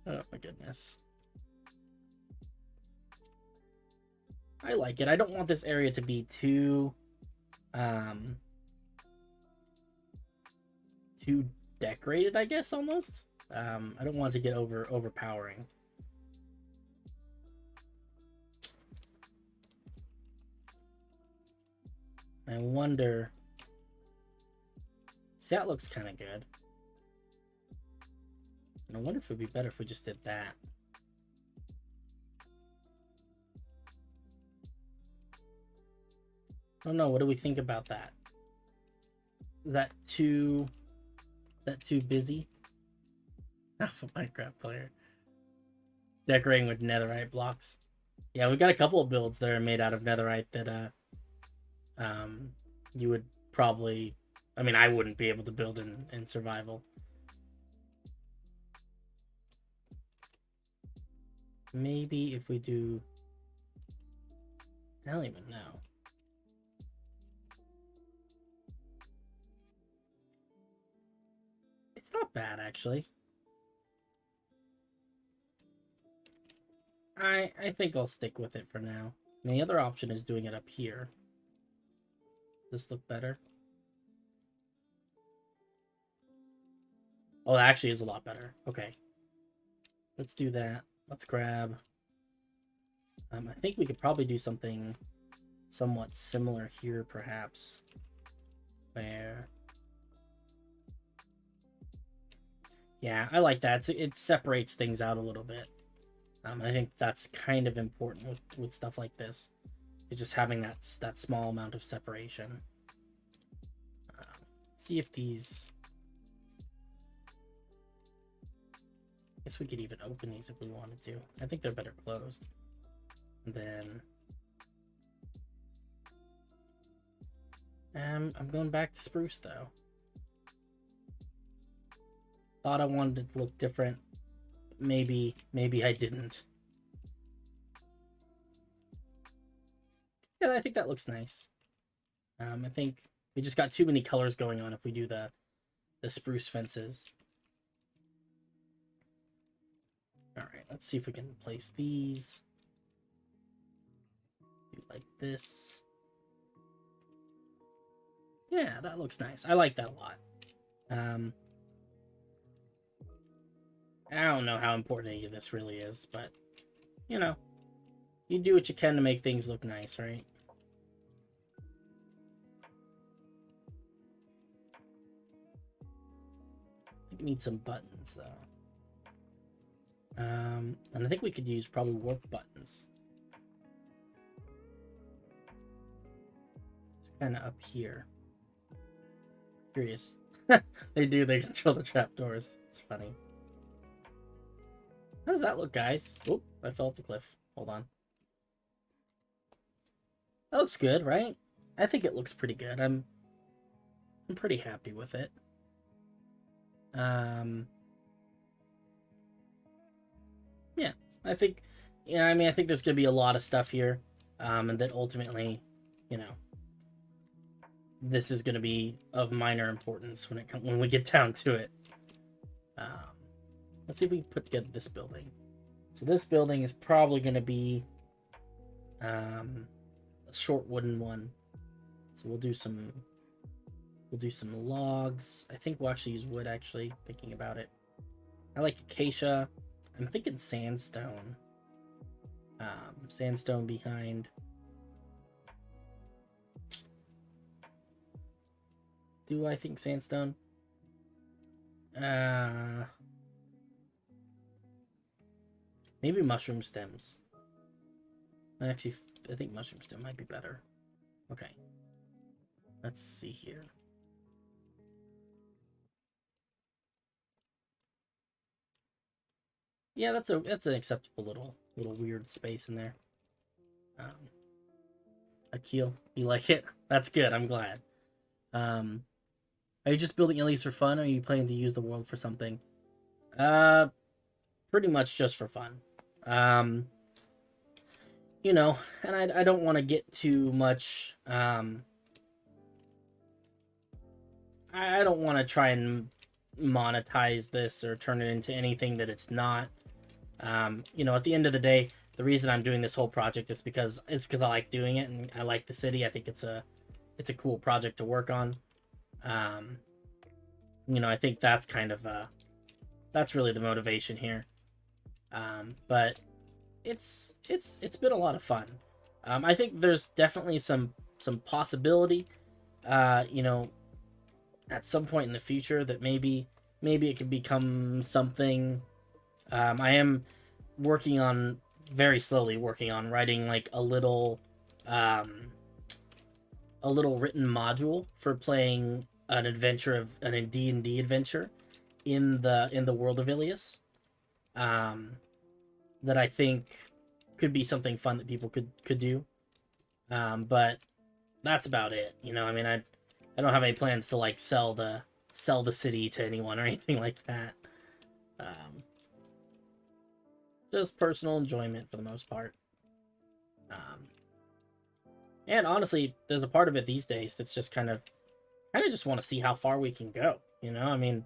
Oh my goodness. I like it. I don't want this area to be too decorated, I guess, almost. I don't want it to get overpowering. I wonder. See, that looks kind of good. And I wonder if it would be better if we just did that. I don't know. What do we think about that? Is that too busy? That's a Minecraft player. Decorating with netherite blocks. Yeah, we've got a couple of builds that are made out of netherite that you would probably, I mean, I wouldn't be able to build in survival. Maybe if we do, I don't even know. It's not bad, actually. I think I'll stick with it for now. And the other option is doing it up here. Does this look better? Oh, that actually is a lot better. Okay. Let's do that. Let's grab... I think we could probably do something somewhat similar here, perhaps. Where... Yeah, I like that. It separates things out a little bit. I think that's kind of important with stuff like this. It's just having that small amount of separation. See if these... I guess we could even open these if we wanted to. I think they're better closed. And then... I'm going back to spruce, though. Thought I wanted it to look different. Maybe I didn't. Yeah, I think that looks nice. I think we just got too many colors going on if we do the spruce fences. Alright, let's see if we can place these. Do like this. Yeah, that looks nice. I like that a lot. I don't know how important any of this really is, but, you know, you do what you can to make things look nice, right? I think we need some buttons, though. And I think we could use probably warp buttons. It's kind of up here. Curious. They control the trapdoors. It's funny. How does that look, guys? Oh, I fell off the cliff. Hold on. That looks good, right? I think it looks pretty good. I'm pretty happy with it. I think, yeah, I mean, I think there's gonna be a lot of stuff here, and that ultimately, you know, this is gonna be of minor importance when we get down to it. Let's see if we can put together this building. So this building is probably gonna be a short wooden one. So we'll do some logs. I think we'll actually use wood. Actually, thinking about it, I like acacia. I'm thinking sandstone. Sandstone behind. Do I think sandstone? Maybe mushroom stems. Actually, I think mushroom stem might be better. Okay. Let's see here. Yeah, that's an acceptable little weird space in there. Akil, you like it? That's good. I'm glad. Are you just building Illias for fun, or are you planning to use the world for something? Pretty much just for fun. You know, and I don't want to get too much. I don't want to try and monetize this or turn it into anything that it's not. You know, at the end of the day, the reason I'm doing this whole project is because I like doing it and I like the city. I think it's a cool project to work on. You know, I think that's kind of that's really the motivation here. But it's been a lot of fun. I think there's definitely some possibility, you know, at some point in the future that maybe it could become something. I am very slowly working on writing like a little written module for playing an adventure of a D&D adventure in the world of Illias. That I think could be something fun that people could do. But that's about it. You know, I mean, I don't have any plans to like sell the city to anyone or anything like that. Just personal enjoyment for the most part. And honestly, there's a part of it these days that's just kind of just want to see how far we can go. You know, I mean,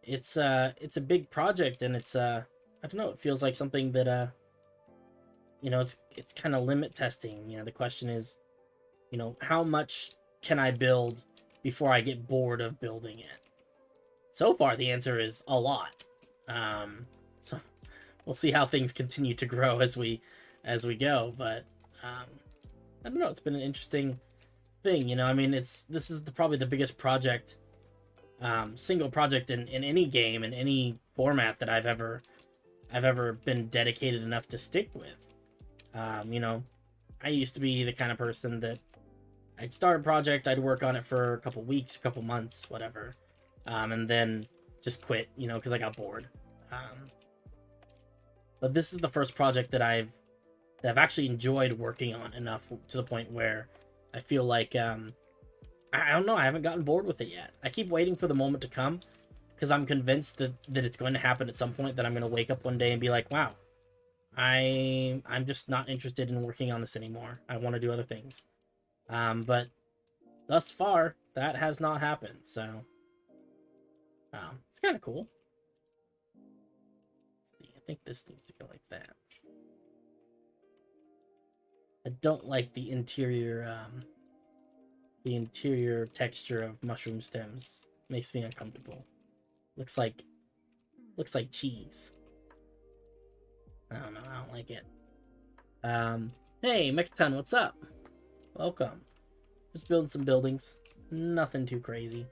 it's a big project, and it's I don't know, it feels like something that you know, it's kind of limit testing. You know, the question is, you know, how much can I build before I get bored of building it? So far, the answer is a lot. So we'll see how things continue to grow as we go. But I don't know. It's been an interesting thing. You know, I mean, this is probably the biggest project, single project in any game in any format that I've ever been dedicated enough to stick with. You know, I used to be the kind of person that I'd start a project, I'd work on it for a couple weeks, a couple months, whatever, and then just quit, you know, because I got bored. But this is the first project that I've actually enjoyed working on enough to the point where I feel like I don't know, I haven't gotten bored with it yet. I keep waiting for the moment to come because I'm convinced that it's going to happen at some point, that I'm going to wake up one day and be like, wow, I'm just not interested in working on this anymore. I want to do other things. But thus far, that has not happened. So it's kind of cool. Let's see. I think this needs to go like that. I don't like the interior texture of mushroom stems. Makes me uncomfortable. Looks like cheese. I don't know, I don't like it. Hey, Mechaton, what's up? Welcome. Just building some buildings. Nothing too crazy.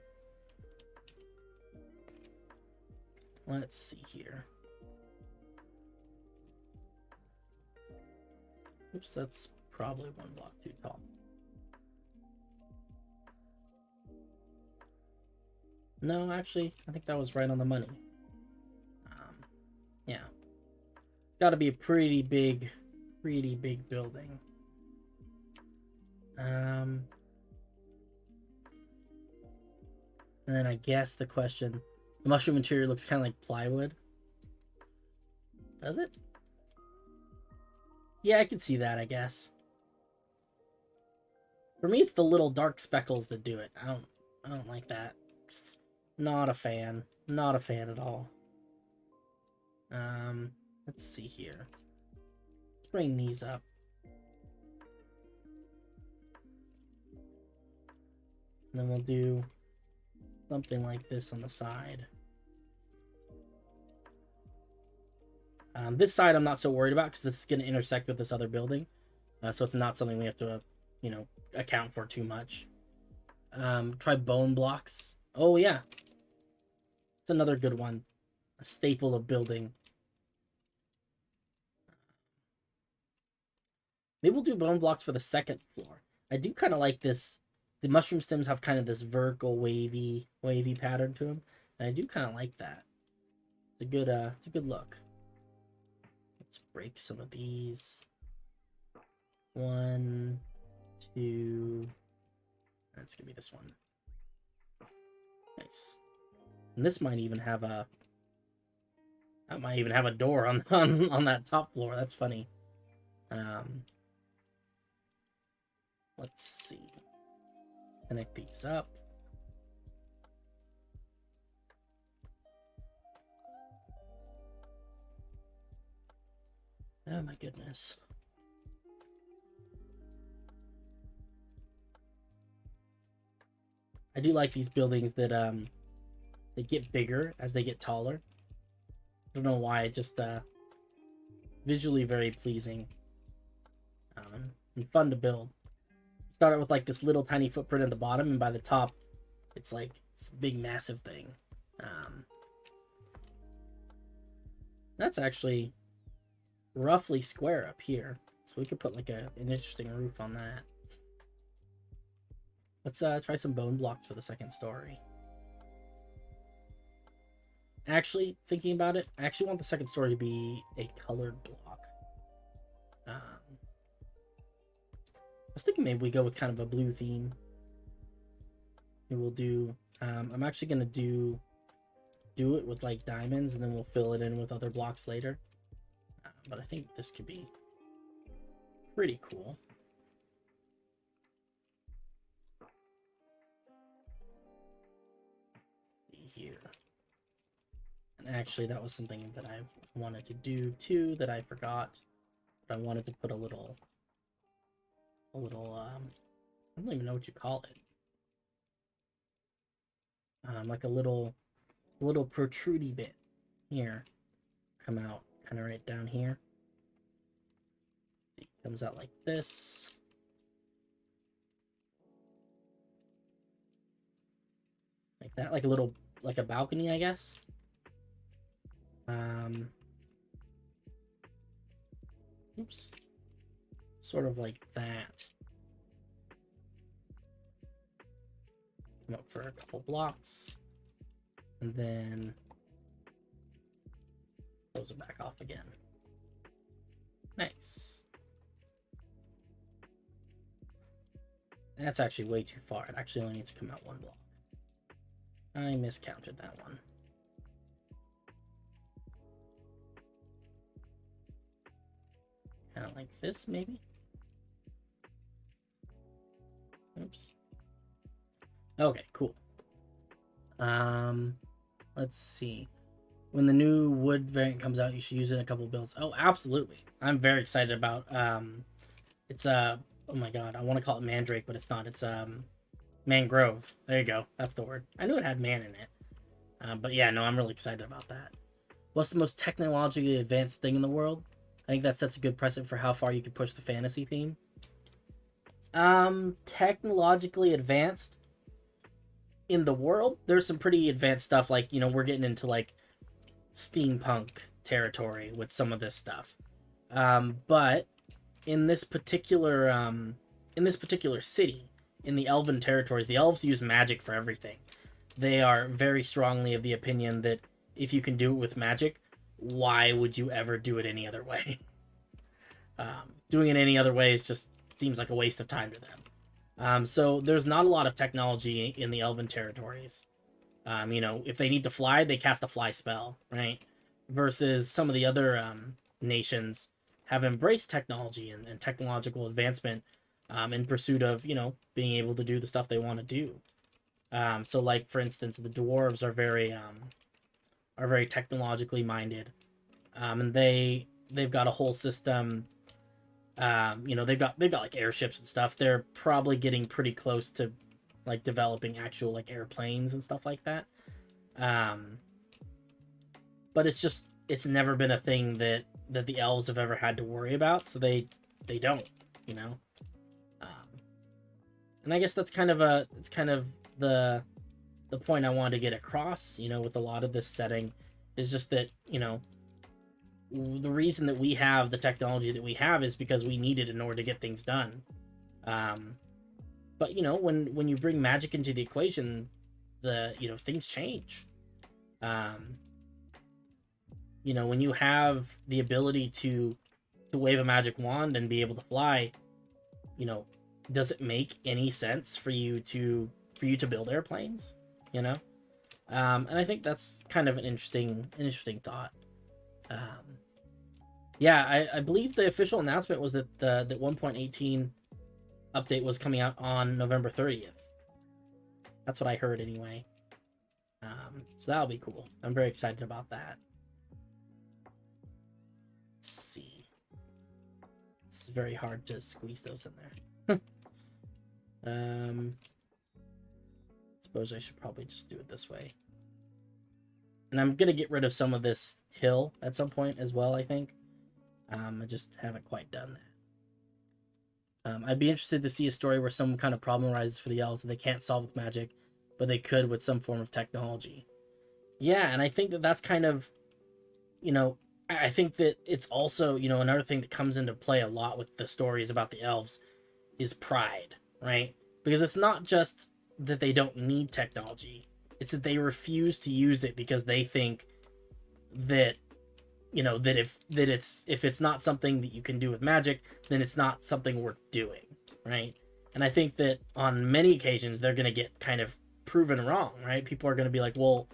Let's see here. Oops, that's probably one block too tall. No, actually, I think that was right on the money. Yeah. It's got to be a pretty big building. And then I guess the question, the mushroom interior looks kind of like plywood. Does it? Yeah, I can see that, I guess. For me, it's the little dark speckles that do it. I don't like that. Not a fan. Not a fan at all. Let's see here. Let's bring these up. And then we'll do something like this on the side. This side I'm not so worried about because this is going to intersect with this other building. So it's not something we have to, you know, account for too much. Try bone blocks. Oh, yeah. It's another good one. A staple of building. Maybe we'll do bone blocks for the second floor. I do kind of like this. The mushroom stems have kind of this vertical, wavy pattern to them. And I do kind of like that. It's a good look. Let's break some of these. 1, 2. That's gonna be this one. Nice. And this might even have a. That might even have a door on that top floor. That's funny. Let's see. Connect these up. Oh my goodness. I do like these buildings that they get bigger as they get taller. I don't know why, it just visually very pleasing. And fun to build. Start out with like this little tiny footprint at the bottom, and by the top it's like it's a big massive thing. That's actually roughly square up here, so we could put like an interesting roof on that. Let's try some bone blocks for the second story. Actually, thinking about it, I actually want the second story to be a colored block. I was thinking maybe we go with kind of a blue theme. And we'll do, I'm actually going to do it with like diamonds, and then we'll fill it in with other blocks later. But I think this could be pretty cool. Let's see here. And actually, that was something that I wanted to do too that I forgot. But I wanted to put a little, I don't even know what you call it. Like a little protrudy bit here. Come out kind of right down here. It comes out like this. Like that, like a little, like a balcony, I guess. Oops. Sort of like that. Come up for a couple blocks. And then close it back off again. Nice. That's actually way too far. It actually only needs to come out one block. I miscounted that one. Kind of like this, maybe? Oops. Okay, cool. Let's see. When the new wood variant comes out, you should use it in a couple of builds. Oh, absolutely. I'm very excited about, it's, oh my god, I want to call it mandrake, but it's not. It's, mangrove. There you go. That's the word. I knew it had man in it. But yeah, no, I'm really excited about that. What's the most technologically advanced thing in the world? I think that sets a good precedent for how far you can push the fantasy theme. Technologically advanced in the world, there's some pretty advanced stuff. Like, you know, we're getting into like steampunk territory with some of this stuff. But in this particular city, in the elven territories, the elves use magic for everything. They are very strongly of the opinion that if you can do it with magic, why would you ever do it any other way? Doing it any other way is just seems like a waste of time to them. So there's not a lot of technology in the elven territories. You know, if they need to fly, they cast a fly spell, right? Versus some of the other nations have embraced technology and technological advancement in pursuit of, you know, being able to do the stuff they want to do. So like, for instance, the dwarves are very technologically minded, and they've got a whole system. You know, they've got like airships and stuff. They're probably getting pretty close to like developing actual like airplanes and stuff like that. But it's never been a thing that the elves have ever had to worry about, so they don't, you know. And I guess it's kind of the point I wanted to get across, you know, with a lot of this setting, is just that, you know, the reason that we have the technology that we have is because we need it in order to get things done. But you know, when you bring magic into the equation, things change. You know, when you have the ability to wave a magic wand and be able to fly, you know, does it make any sense for you to build airplanes? You know, and I think that's kind of an interesting thought. Yeah, I believe the official announcement was that the 1.18 update was coming out on November 30th. That's what I heard anyway. So that'll be cool. I'm very excited about that. Let's see. It's very hard to squeeze those in there. Suppose I should probably just do it this way. And I'm gonna get rid of some of this hill at some point as well, I think. I just haven't quite done that. I'd be interested to see a story where some kind of problem arises for the elves that they can't solve with magic, but they could with some form of technology. Yeah, and I think that that's kind of, you know, I think that it's also, you know, another thing that comes into play a lot with the stories about the elves is pride, right? Because it's not just that they don't need technology, it's that they refuse to use it because they think that, you know, that if it's not something that you can do with magic, then it's not something worth doing, right? And I think that on many occasions they're going to get kind of proven wrong, right? People are going to be like, well,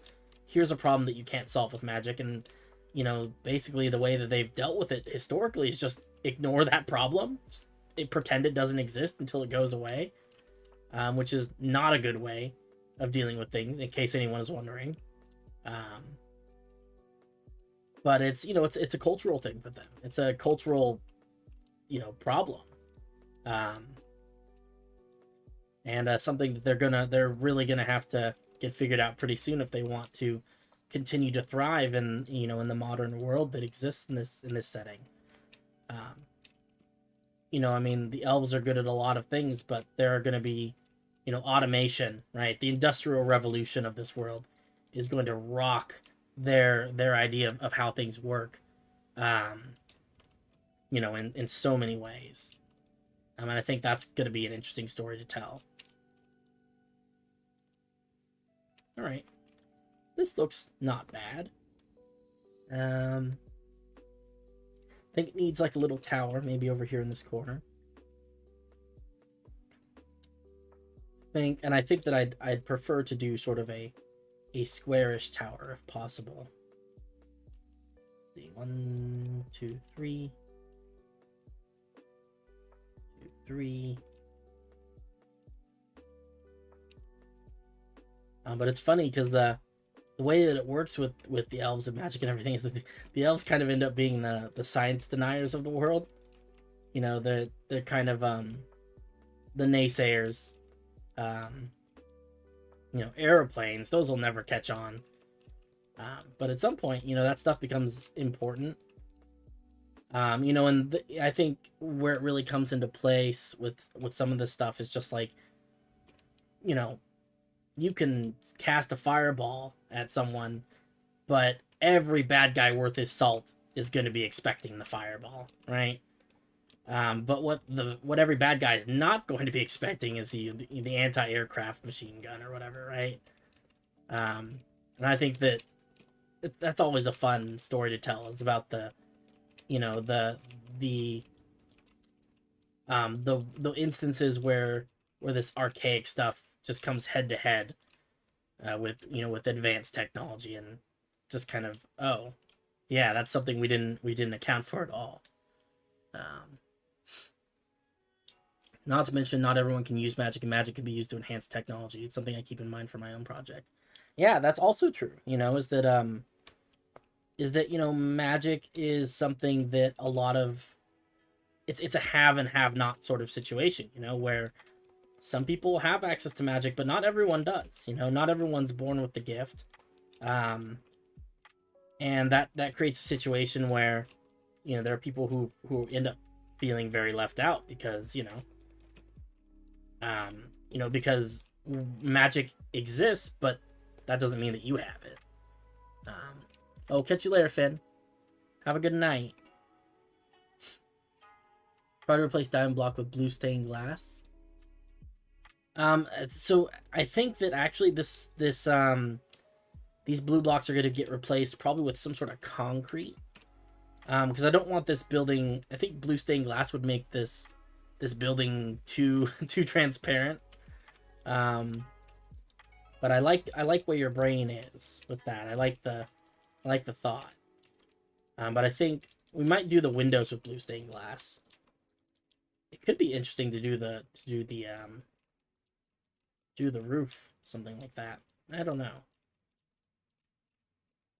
here's a problem that you can't solve with magic, and, you know, basically the way that they've dealt with it historically is just ignore that problem, just pretend it doesn't exist until it goes away, which is not a good way of dealing with things, in case anyone is wondering. But it's, you know, it's a cultural thing for them. It's a cultural, you know, problem, and something that they're really gonna have to get figured out pretty soon if they want to continue to thrive in, you know, in the modern world that exists in this setting. You know, I mean, the elves are good at a lot of things, but there are going to be, you know, automation, right? The industrial revolution of this world is going to rock their idea of how things work, you know, in so many ways. And I think that's going to be an interesting story to tell. All right, this looks not bad. I think it needs like a little tower, maybe over here in this corner. And I think that I'd prefer to do sort of a squarish tower if possible. Let's see, 1, 2, 3, 2, 3. But it's funny because the way that it works with the elves and magic and everything is that the elves kind of end up being the science deniers of the world. You know, they're kind of the naysayers. You know, airplanes, those will never catch on. But at some point, you know, that stuff becomes important. You know, and I think where it really comes into place with some of this stuff is just like, you know, you can cast a fireball at someone, but every bad guy worth his salt is going to be expecting the fireball, right? But what every bad guy is not going to be expecting is the anti-aircraft machine gun or whatever, right? And I think that that's always a fun story to tell, is about the, you know, the instances where this archaic stuff just comes head to head with, you know, with advanced technology, and just kind of, oh yeah, that's something we didn't account for at all. Um, Not to mention, not everyone can use magic, and magic can be used to enhance technology. It's something I keep in mind for my own project. Yeah, that's also true. Is that magic is something that a lot of it's a have and have not sort of situation. Where some people have access to magic, but not everyone does. Not everyone's born with the gift, and that creates a situation where there are people who end up feeling very left out because because magic exists, but that doesn't mean that you have it. Oh, catch you later, Finn. Have a good night. Try to replace diamond block with blue stained glass. So I think that actually these blue blocks are going to get replaced probably with some sort of concrete. Because I don't want this building. I think blue stained glass would make this building too transparent. But I like where your brain is with that. I like the thought. But I think we might do the windows with blue stained glass. It could be interesting to do the roof, something like that. I don't know.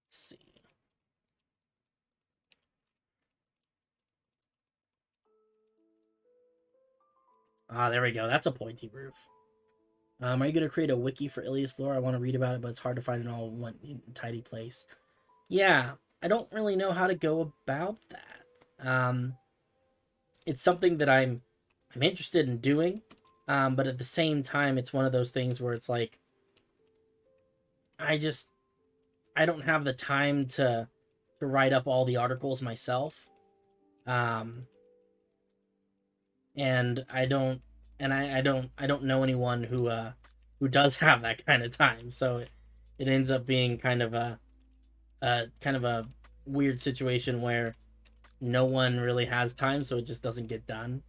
Let's see. Ah, there we go. That's a pointy roof. Are you going to create a wiki for Illias lore? I want to read about it, but it's hard to find it all in one tidy place. Yeah, I don't really know how to go about that. It's something that I'm interested in doing, but at the same time, it's one of those things where it's like, I don't have the time to write up all the articles myself. And I don't know anyone who does have that kind of time. So it ends up being kind of a weird situation where no one really has time, so it just doesn't get done.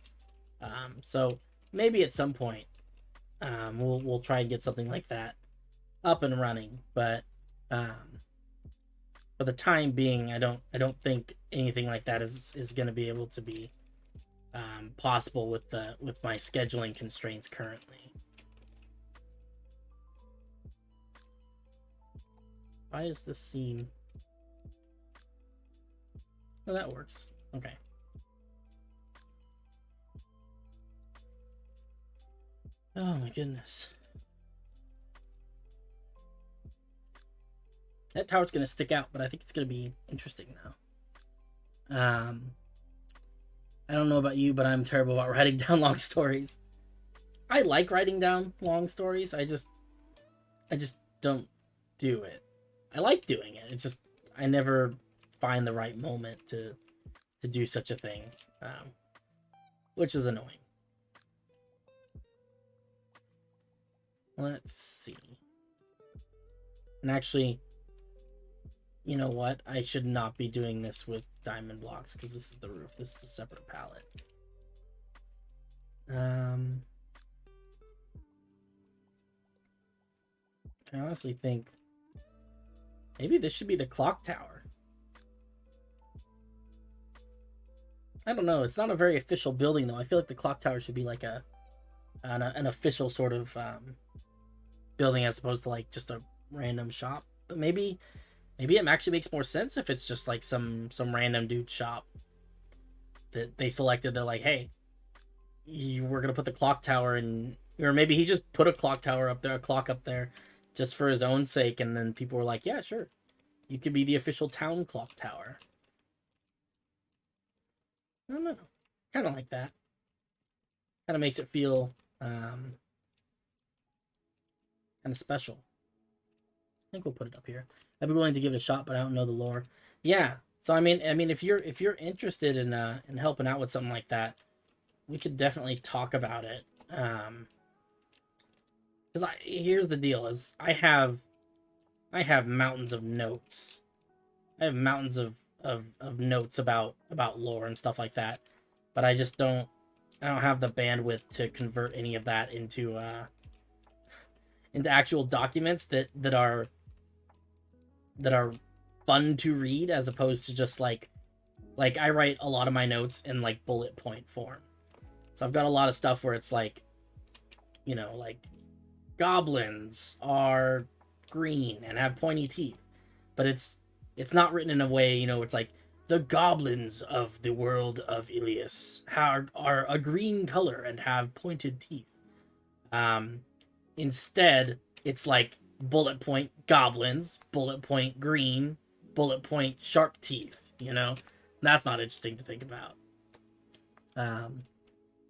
So maybe at some point, we'll try and get something like that up and running. But for the time being, I don't think anything like that is going to be able to be possible with my scheduling constraints currently. Why is this scene? Oh, that works. Okay. Oh my goodness. That tower's gonna stick out, but I think it's gonna be interesting though. I don't know about you, but I'm terrible about writing down long stories. I like writing down long stories. I just don't do it. I like doing it. It's just I never find the right moment to do such a thing, which is annoying. Let's see. And actually, you know what? I should not be doing this with diamond blocks because this is the roof. This is a separate palette. I honestly think maybe this should be the clock tower. I don't know. It's not a very official building though. I feel like the clock tower should be like an official sort of building as opposed to like just a random shop. But maybe it actually makes more sense if it's just like some random dude shop that they selected. They're like, hey, we're gonna put the clock tower in, or maybe he just put a clock tower up there, a clock up there, just for his own sake, and then people were like, yeah, sure, you could be the official town clock tower. I don't know, kind of like that. Kind of makes it feel kind of special. I think we'll put it up here. I'd be willing to give it a shot, but I don't know the lore. Yeah, so I mean, if you're interested in helping out with something like that, we could definitely talk about it. Because here's the deal: is I have mountains of notes. I have mountains of notes about lore and stuff like that, but I just don't. I don't have the bandwidth to convert any of that into actual documents that are fun to read, as opposed to just like like I write a lot of my notes in like bullet point form. So I've got a lot of stuff where it's like, you know, like goblins are green and have pointy teeth, but it's not written in a way, you know, it's like the goblins of the world of Illias are a green color and have pointed teeth. Instead, it's like bullet point goblins, bullet point green, bullet point sharp teeth. You know, that's not interesting to think about.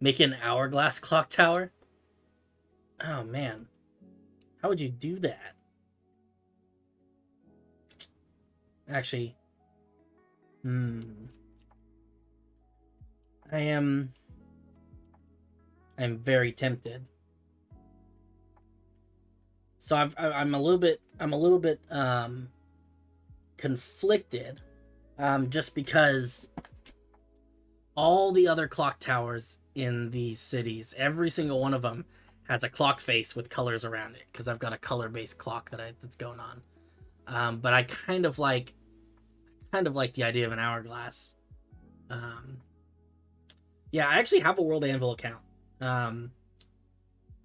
Make an hourglass clock tower. Oh man, how would you do that? Actually, I'm very tempted. So I'm a little bit conflicted, just because all the other clock towers in these cities, every single one of them has a clock face with colors around it, because I've got a color-based clock that's going on. But I kind of like the idea of an hourglass. Yeah, I actually have a World Anvil account. I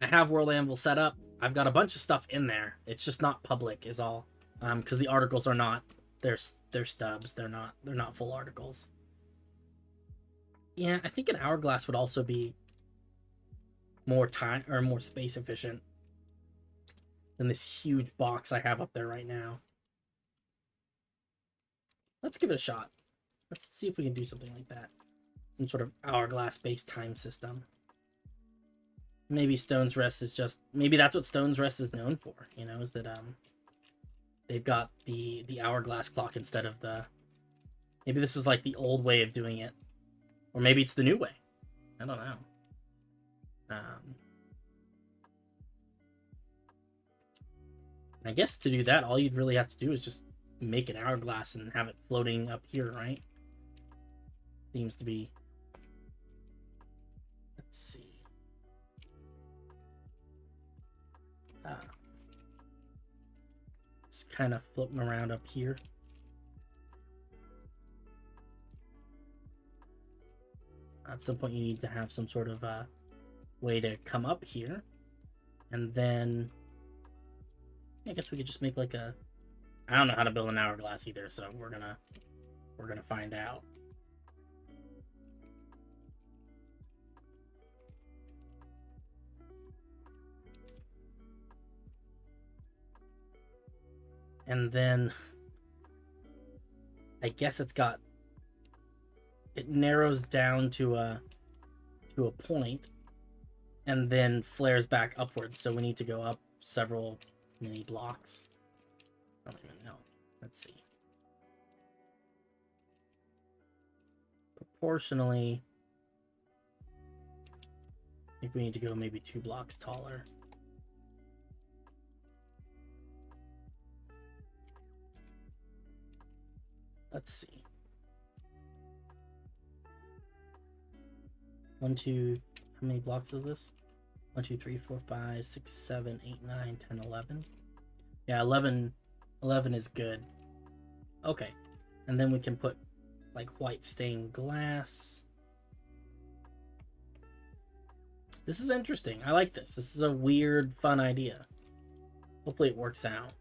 have World Anvil set up. I've got a bunch of stuff in there. It's just not public, is all. Because the articles are not. They're stubs. They're not full articles. Yeah, I think an hourglass would also be more time or more space efficient than this huge box I have up there right now. Let's give it a shot. Let's see if we can do something like that. Some sort of hourglass-based time system. Maybe Stone's Rest is just... Maybe that's what Stone's Rest is known for, you know, is that they've got the hourglass clock instead of the... Maybe this is like the old way of doing it. Or maybe it's the new way. I don't know. I guess to do that, all you'd really have to do is just make an hourglass and have it floating up here, right? Seems to be... Let's see. Just kind of floating around up here. At some point you need to have some sort of way to come up here. And then I guess we could just make like a... I don't know how to build an hourglass either, so we're gonna find out. And then I guess it narrows down to a point and then flares back upwards, so we need to go up several mini blocks. I don't even know. Let's see. Proportionally, I think we need to go maybe 2 blocks taller. Let's see. 1, 2, how many blocks is this? 1, 2, 3, 4, 5, 6, 7, 8, 9, 10, 11. Yeah, 11 is good. Okay. And then we can put like white stained glass. This is interesting. I like this. This is a weird, fun idea. Hopefully it works out.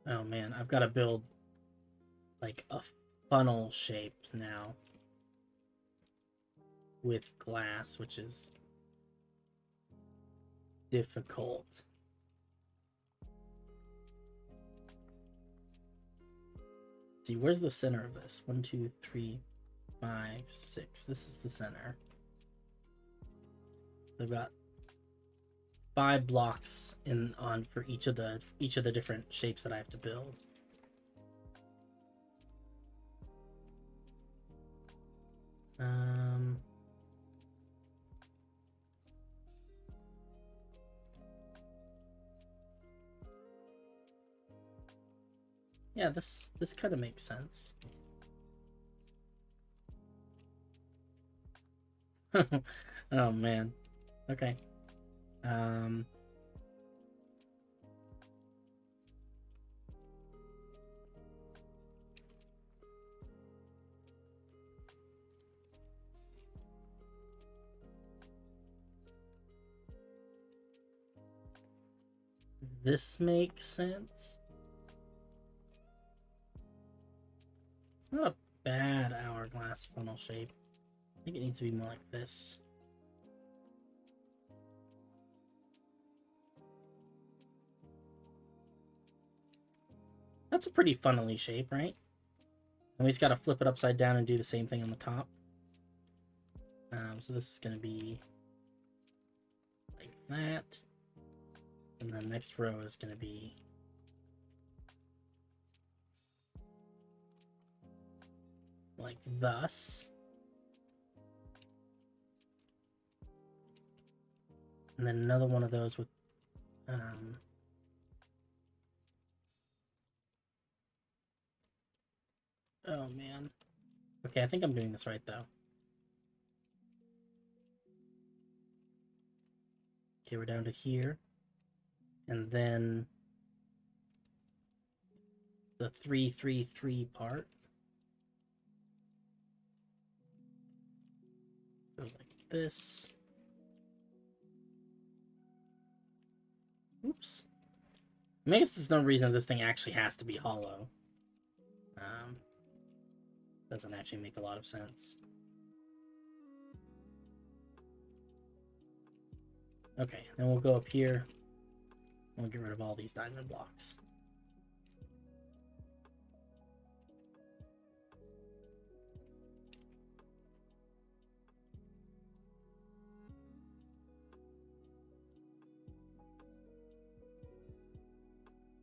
Oh man, I've got to build like a funnel shape now with glass, which is difficult. Let's see, where's the center of this? 1, 2, 3, 5, 6. This is the center. I've got 5 blocks on for each of the different shapes that I have to build. Yeah, this kind of makes sense. Oh man. Okay. Um, this makes sense. It's not a bad hourglass funnel shape. I think it needs to be more like this. That's a pretty funnel-y shape, right? And we just got to flip it upside down and do the same thing on the top. So this is going to be like that. And the next row is going to be like thus. And then another one of those with oh man. Okay, I think I'm doing this right though. Okay, we're down to here. And then the 3-3-3 part goes like this. Oops. I guess there's no reason this thing actually has to be hollow. Doesn't actually make a lot of sense. Okay, then we'll go up here. We'll get rid of all these diamond blocks.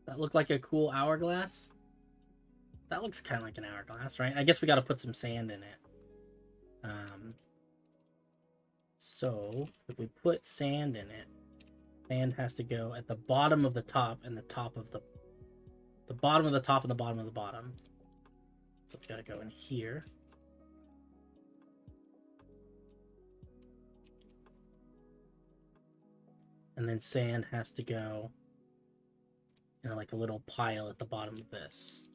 That look like a cool hourglass? That looks kind of like an hourglass, right? I guess we got to put some sand in it. So if we put sand in it, sand has to go at the bottom of the top and the top of the bottom of the top and the bottom of the bottom. So it's got to go in here. And then sand has to go, you know, like a little pile at the bottom of this.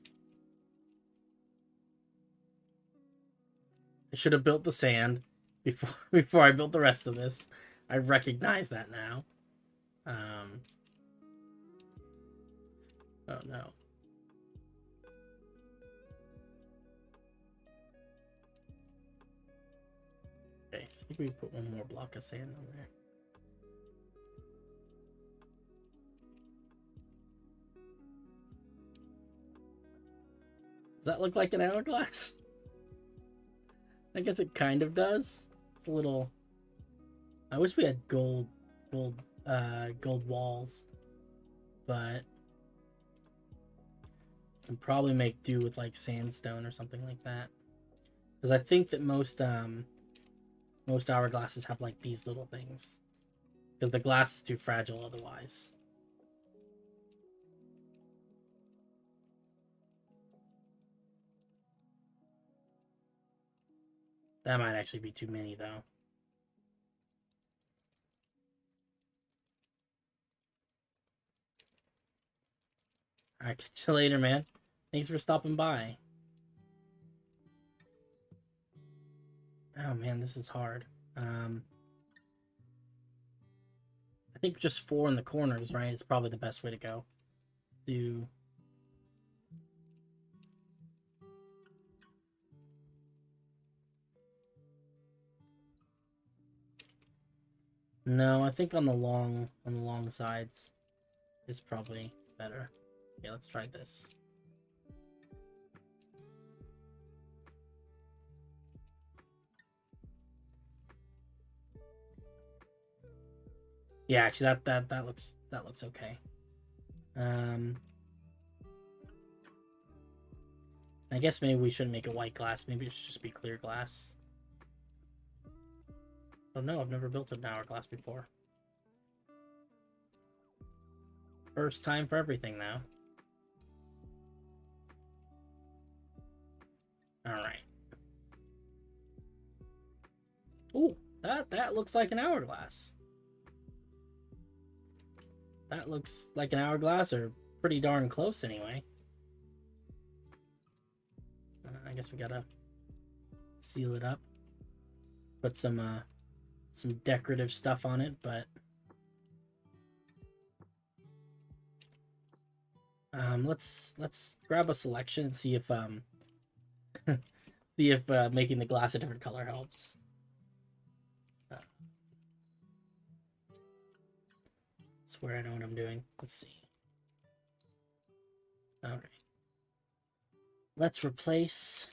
I should have built the sand before I built the rest of this. I recognize that now. Oh no. Okay, I think we put one more block of sand on there. Does that look like an hourglass? I guess it kind of does. It's a little. I wish we had gold walls, but I'd probably make do with like sandstone or something like that. Because I think that most hourglasses have like these little things, because the glass is too fragile otherwise. That might actually be too many, though. Alright, catch you later, man. Thanks for stopping by. Oh, man, this is hard. I think just 4 in the corners, right, is probably the best way to go. No, I think on the long sides is probably better. Okay, let's try this. Yeah, actually that looks okay. I guess maybe we shouldn't make it white glass. Maybe it should just be clear glass. Oh no, I've never built an hourglass before. First time for everything now. Alright. Ooh, that looks like an hourglass. That looks like an hourglass, or pretty darn close anyway. I guess we gotta seal it up. Put some decorative stuff on it, but let's grab a selection and see if see if making the glass a different color helps. Swear I know what I'm doing. Let's see. Okay. Let's replace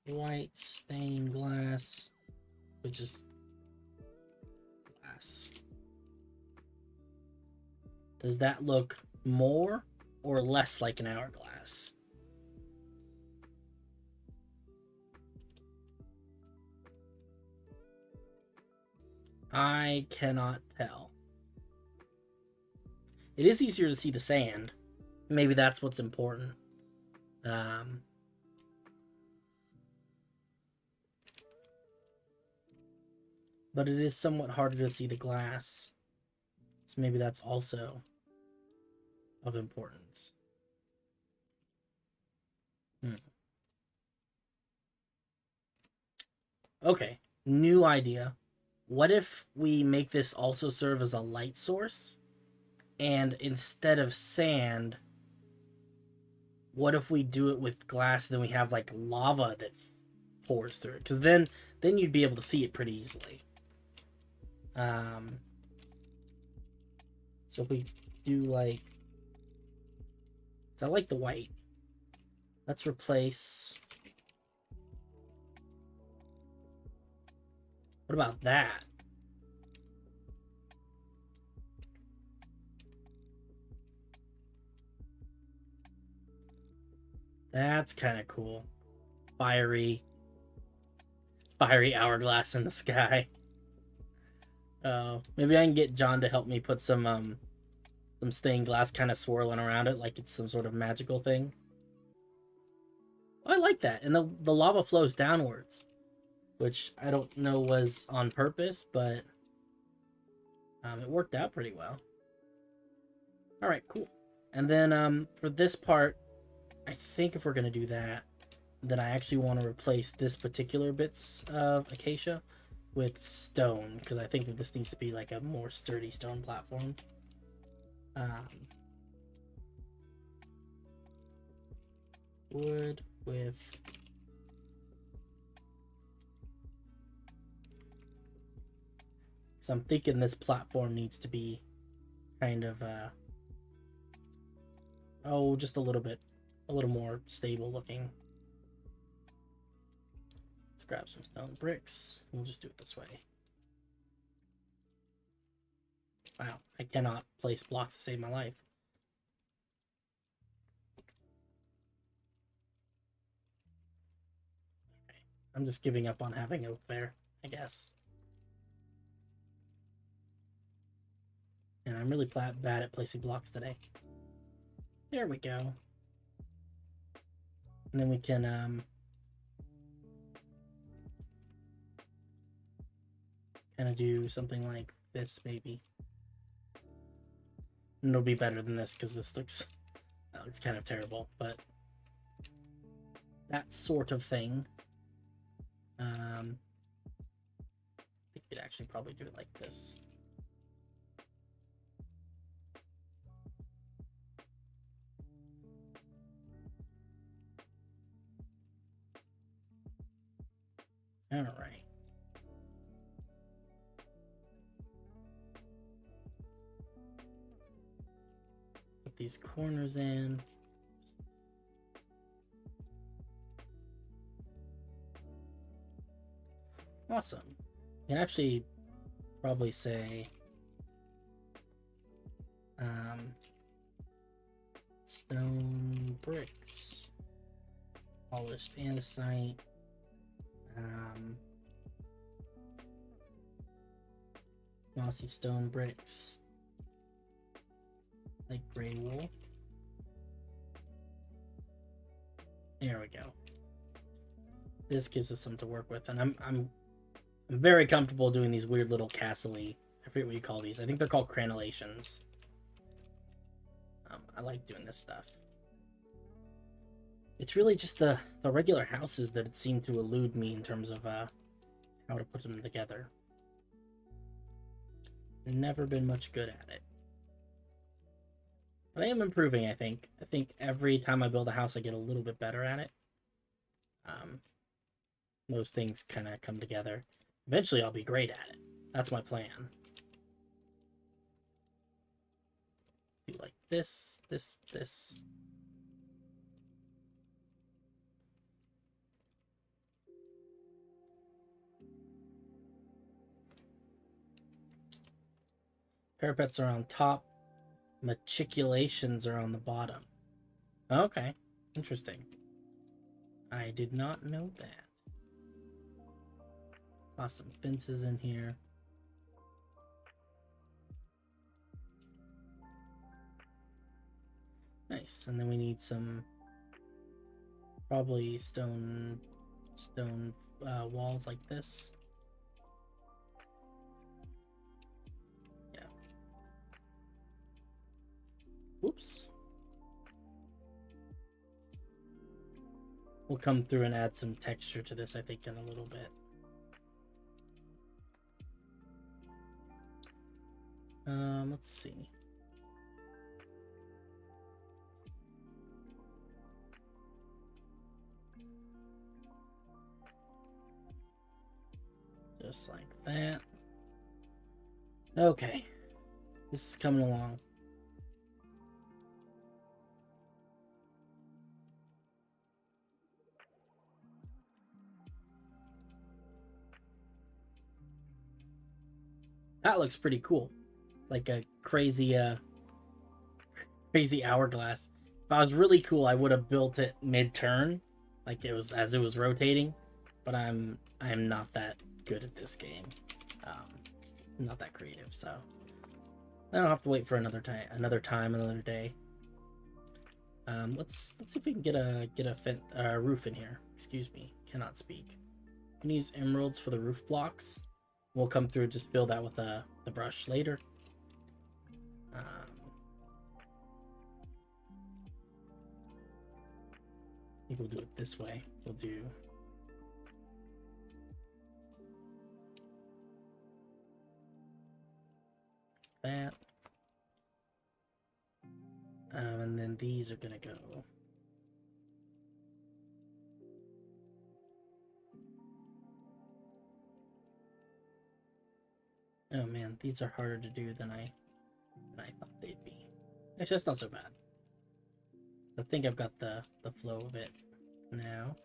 white stained glass with just glass. Does that look more or less like an hourglass? I cannot tell. It is easier to see the sand. Maybe that's what's important. But it is somewhat harder to see the glass. So maybe that's also of importance. Okay, new idea. What if we make this also serve as a light source? And instead of sand, what if we do it with glass, then we have like lava that pours through it? Because then you'd be able to see it pretty easily. So if we do like... So I like the white. Let's replace... What about that? That's kind of cool. Fiery hourglass in the sky. Maybe I can get John to help me put some stained glass kind of swirling around it like it's some sort of magical thing. Oh, I like that. And the lava flows downwards, which I don't know was on purpose, but it worked out pretty well. All right, cool. And then for this part, I think if we're going to do that, then I actually want to replace this particular bits of acacia with stone, because I think that this needs to be like a more sturdy stone platform. Wood with... So I'm thinking this platform needs to be kind of, just a little more stable looking. Let's grab some stone bricks. We'll just do it this way. Wow, I cannot place blocks to save my life. Okay. I'm just giving up on having oak there, I guess. And I'm really bad at placing blocks today. There we go. And then we can kind of do something like this, maybe. And it'll be better than this because that looks kind of terrible, but that sort of thing. I think we'd actually probably do it like this. All right. Put these corners in. Awesome. You can actually probably say stone bricks, polished andesite. Mossy stone bricks, like gray wool. There we go. This gives us something to work with, and I'm very comfortable doing these weird little castle-y, I forget what you call these. I think they're called crenellations. I like doing this stuff. It's really just the regular houses that it seemed to elude me in terms of how to put them together. Never been much good at it. But I am improving, I think. I think every time I build a house, I get a little bit better at it. Those things kind of come together. Eventually, I'll be great at it. That's my plan. Do like this, this, this. Parapets are on top. Matriculations are on the bottom. Okay, interesting. I did not know that. Toss some fences in here. Nice, and then we need some probably stone walls like this. Yeah. Whoops. We'll come through and add some texture to this, I think, in a little bit. Let's see. Just like that. Okay. This is coming along. That looks pretty cool. Like a crazy crazy hourglass. If I was really cool, I would have built it mid-turn, like it was as it was rotating. But I'm not that good at this game. I'm not that creative, so I don't have to wait for another day. Let's see if we can get a roof in here. Excuse me, cannot speak. You can use emeralds for the roof blocks. We'll come through and just fill that with the brush later. I think we'll do it this way. We'll do that. And then these are gonna go. Oh man, these are harder to do than I thought they'd be. It's just not so bad. I think I've got the flow of it now.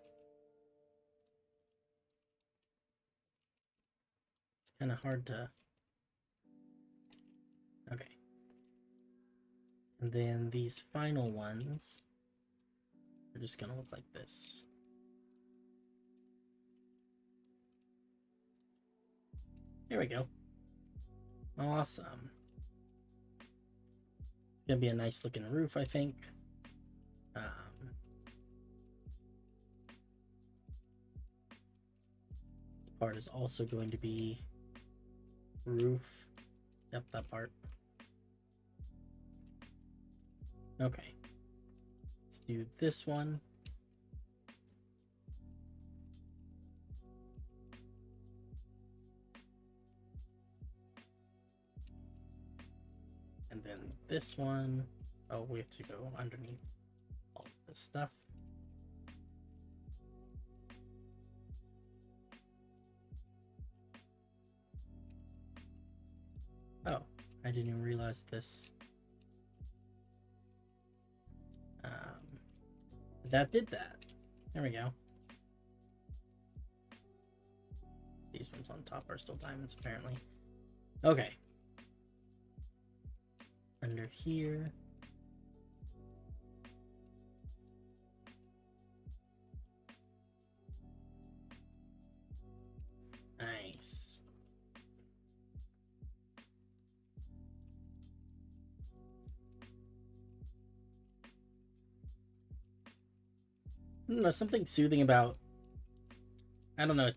It's kind of hard to... Okay. And then these final ones are just gonna look like this. There we go. Awesome. It's gonna be a nice looking roof, I think. This part is also going to be roof. Yep, that part. Okay. Let's do this one. And then this one. Oh, we have to go underneath all this stuff. Oh, I didn't even realize this. That did that. There we go. These ones on top are still diamonds, apparently. Okay. Under here. Nice. I don't know, something soothing about... I don't know,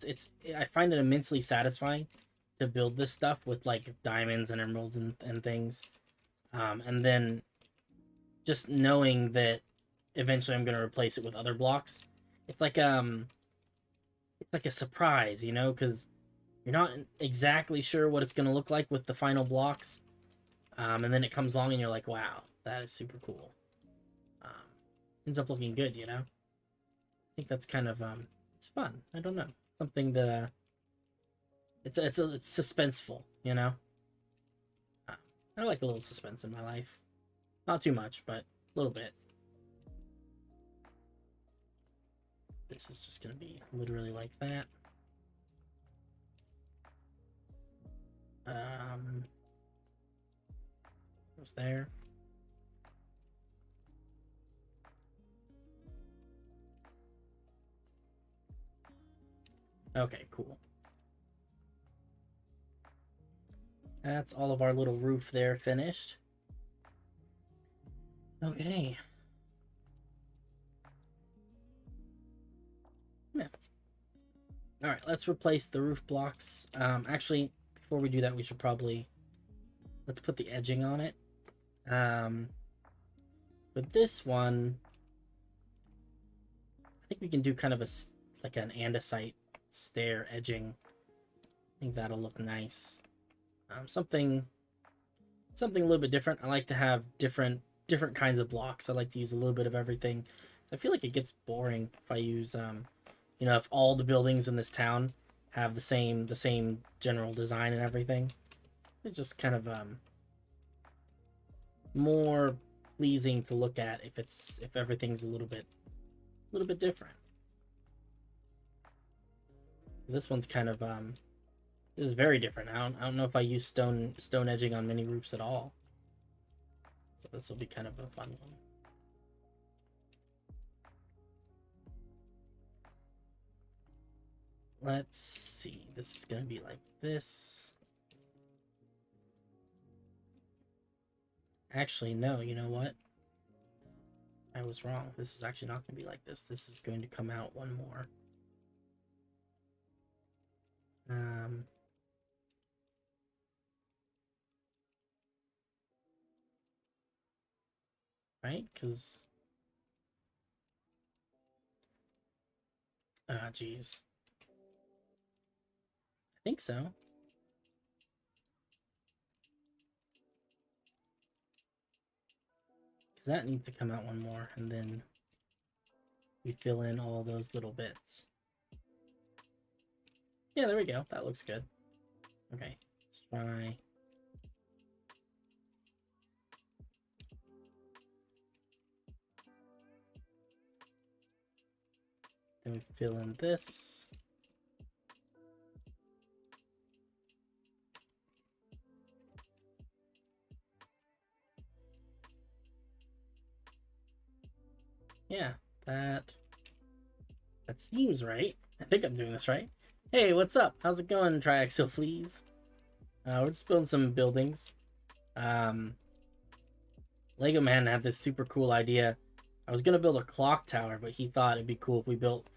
I find it immensely satisfying to build this stuff with like diamonds and emeralds and things. And then just knowing that eventually I'm gonna replace it with other blocks. It's like a surprise, you know, because you're not exactly sure what it's gonna look like with the final blocks, and then it comes along and you're like, wow, that is super cool. Ends up looking good, you know. I think that's kind of it's fun. I don't know, something that it's suspenseful, you know. I like a little suspense in my life, not too much, but a little bit. This is just gonna be literally like that. What's there? Okay, cool. That's all of our little roof there finished. Okay. Yeah. All right, let's replace the roof blocks. Actually, before we do that, we should probably let's put the edging on it. With this one, I think we can do kind of like an andesite stair edging. I think that'll look nice. Something a little bit different. I like to have different kinds of blocks. I like to use a little bit of everything. I feel like it gets boring if I use you know, if all the buildings in this town have the same general design and everything. It's just kind of more pleasing to look at if everything's a little bit different. This one's kind of this is very different. I don't know if I use stone edging on many roofs at all. So this will be kind of a fun one. Let's see. This is going to be like this. Actually, no, you know what? I was wrong. This is actually not going to be like this. This is going to come out one more. Right? Because... geez. I think so. Because that needs to come out one more, and then we fill in all those little bits. Yeah, there we go. That looks good. Okay, let's try... Then we fill in this. Yeah, that seems right. I think I'm doing this right. Hey, what's up? How's it going, Triaxial Fleas? We're just building some buildings. Lego Man had this super cool idea. I was gonna build a clock tower, but he thought it'd be cool if we built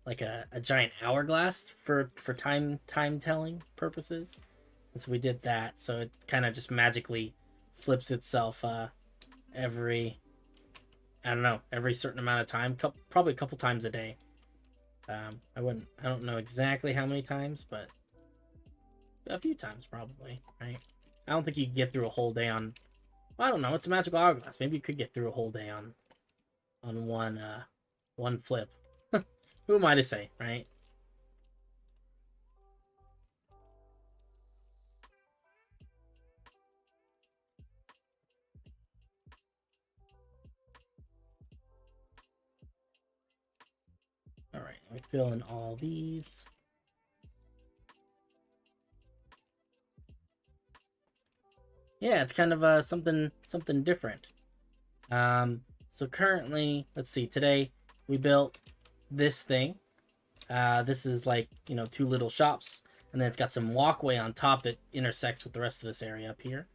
like a giant hourglass for time telling purposes. And so we did that. So it kind of just magically flips itself every, I don't know, every certain amount of time, probably a couple times a day. I don't know exactly how many times, but a few times probably, right? I don't think you could get through a whole day on, well, I don't know, it's a magical hourglass. Maybe you could get through a whole day on one flip. Who am I to say, right? All right, let me fill in all these. Yeah, it's kind of something different. So currently, let's see, today we built this thing. This is like, you know, two little shops, and then it's got some walkway on top that intersects with the rest of this area up here.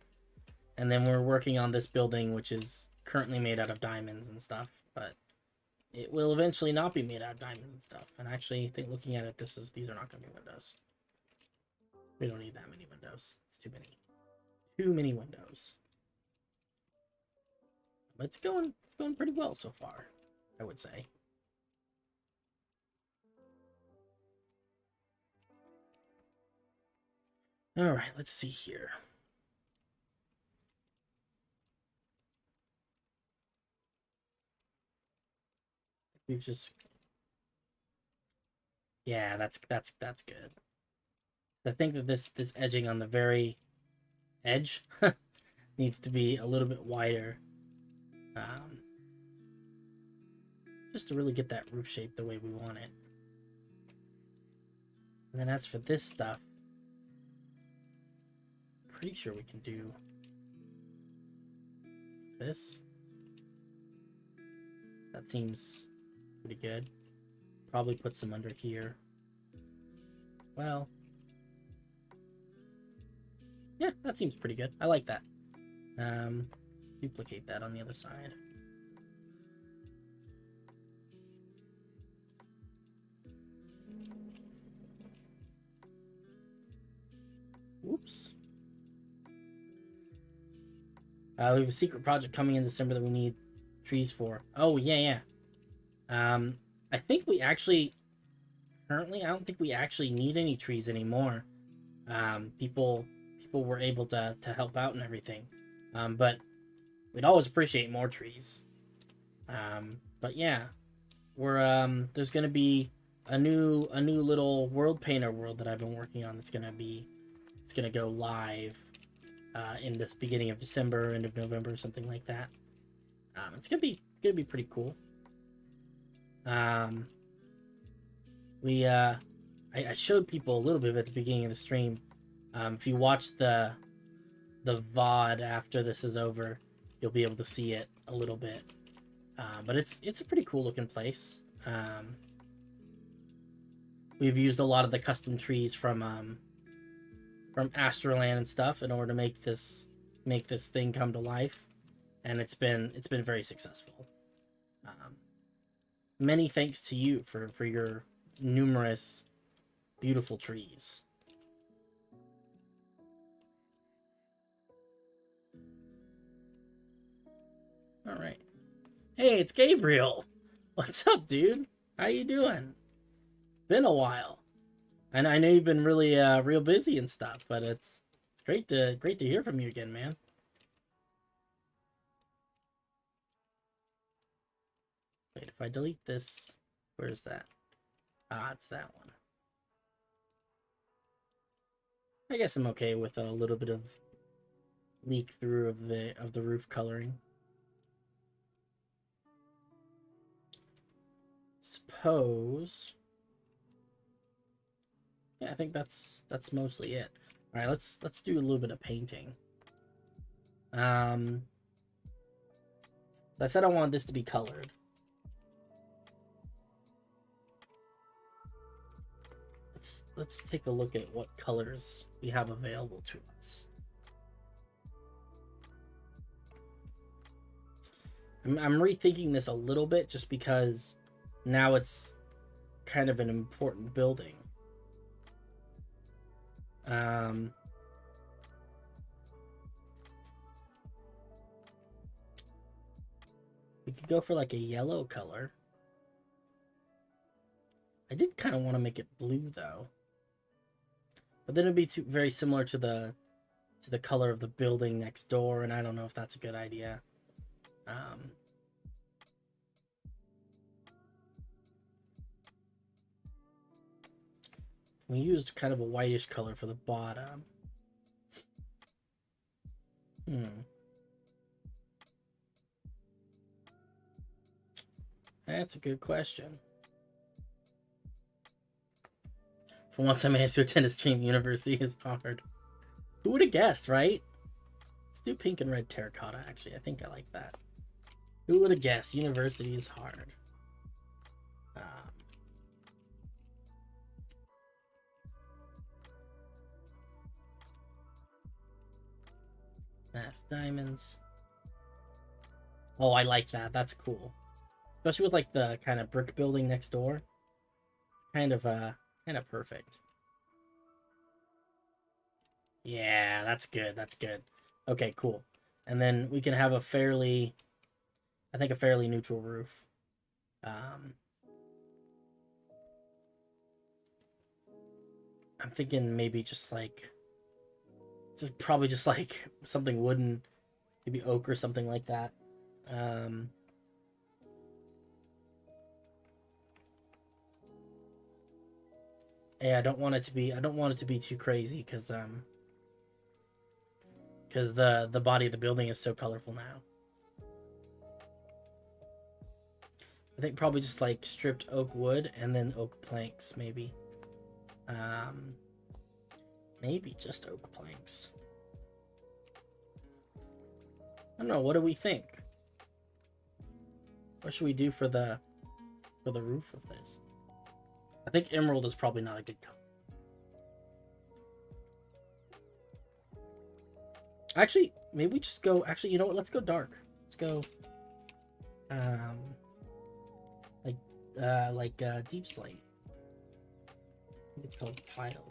And then we're working on this building, which is currently made out of diamonds and stuff, but it will eventually not be made out of diamonds and stuff. And actually, I think looking at it, these are not going to be windows. We don't need that many windows. It's too many. Too many windows. It's going pretty well so far, I would say. All right, let's see here. We've just, yeah, that's good. I think that this edging on the very edge needs to be a little bit wider, just to really get that roof shape the way we want it. And then as for this stuff, pretty sure we can do this. That seems pretty good. Probably put some under here. Well, yeah, that seems pretty good. I like that. Let's duplicate that on the other side. Oops. We have a secret project coming in December that we need trees for. Oh, yeah. I think we actually, currently, I don't think we actually need any trees anymore. People were able to help out and everything. But we'd always appreciate more trees. But yeah, we're, there's gonna be a new little world painter world that I've been working on it's gonna go live in this beginning of December, end of November, something like that. It's gonna be pretty cool. I showed people a little bit at the beginning of the stream. If you watch the VOD after this is over, you'll be able to see it a little bit. But it's a pretty cool looking place. We've used a lot of the custom trees from Astroland and stuff in order to make this thing come to life, and it's been very successful. Many thanks to you for your numerous beautiful trees. All right. Hey, it's Gabriel. What's up, dude? How you doing? It's been a while. And I know you've been really real busy and stuff, but it's great to hear from you again, man. Wait, if I delete this, where's that? Ah, it's that one. I guess I'm okay with a little bit of leak through of the roof coloring. Suppose. Yeah, I think that's mostly it. All right, let's do a little bit of painting. I said I wanted this to be colored. Let's take a look at what colors we have available to us. I'm rethinking this a little bit just because now it's kind of an important building. We could go for like a yellow color. I did kind of want to make it blue though, but then it'd be very similar to the color of the building next door, and I don't know if that's a good idea. We used kind of a whitish color for the bottom. That's a good question. For once I managed to attend a stream, university is hard. Who would have guessed, right? Let's do pink and red terracotta, actually. I think I like that. Who would have guessed university is hard? Mass diamonds. Oh, I like that. That's cool. Especially with like the kind of brick building next door. It's kind of perfect. Yeah, that's good. That's good. Okay, cool. And then we can have a fairly I think a fairly neutral roof. I'm thinking maybe just like, probably just like something wooden, maybe oak or something like that. Yeah, I don't want it to be too crazy because the body of the building is so colorful now. I think probably just like stripped oak wood and then oak planks, maybe. Maybe just oak planks. I don't know. What do we think? What should we do for the roof of this? I think emerald is probably not a good color. Actually, maybe we just go. Actually, you know what? Let's go dark. Let's go. Like deep slate. I think it's called tile.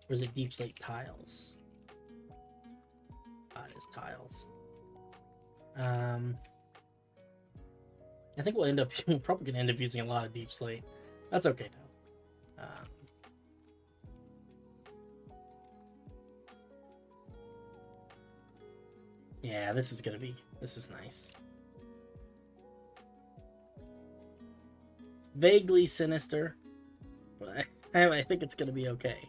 Or is it deep slate tiles? It is tiles. I think we're probably gonna end up using a lot of deep slate. That's okay though. Yeah, this is nice. It's vaguely sinister, but I think it's gonna be okay.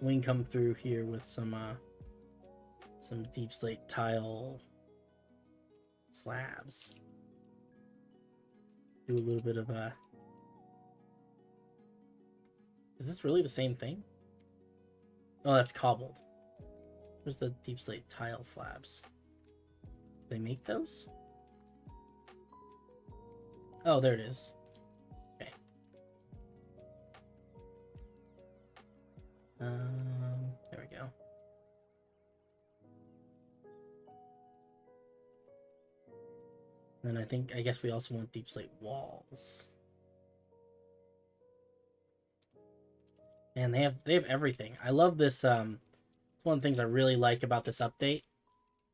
We can come through here with some deep slate tile slabs. Do a little bit of a... Is this really the same thing? Oh, that's cobbled. Where's the deep slate tile slabs? Do they make those? Oh, there it is. Okay. There we go. And then I guess we also want deep slate walls. And they have everything. I love this. It's one of the things I really like about this update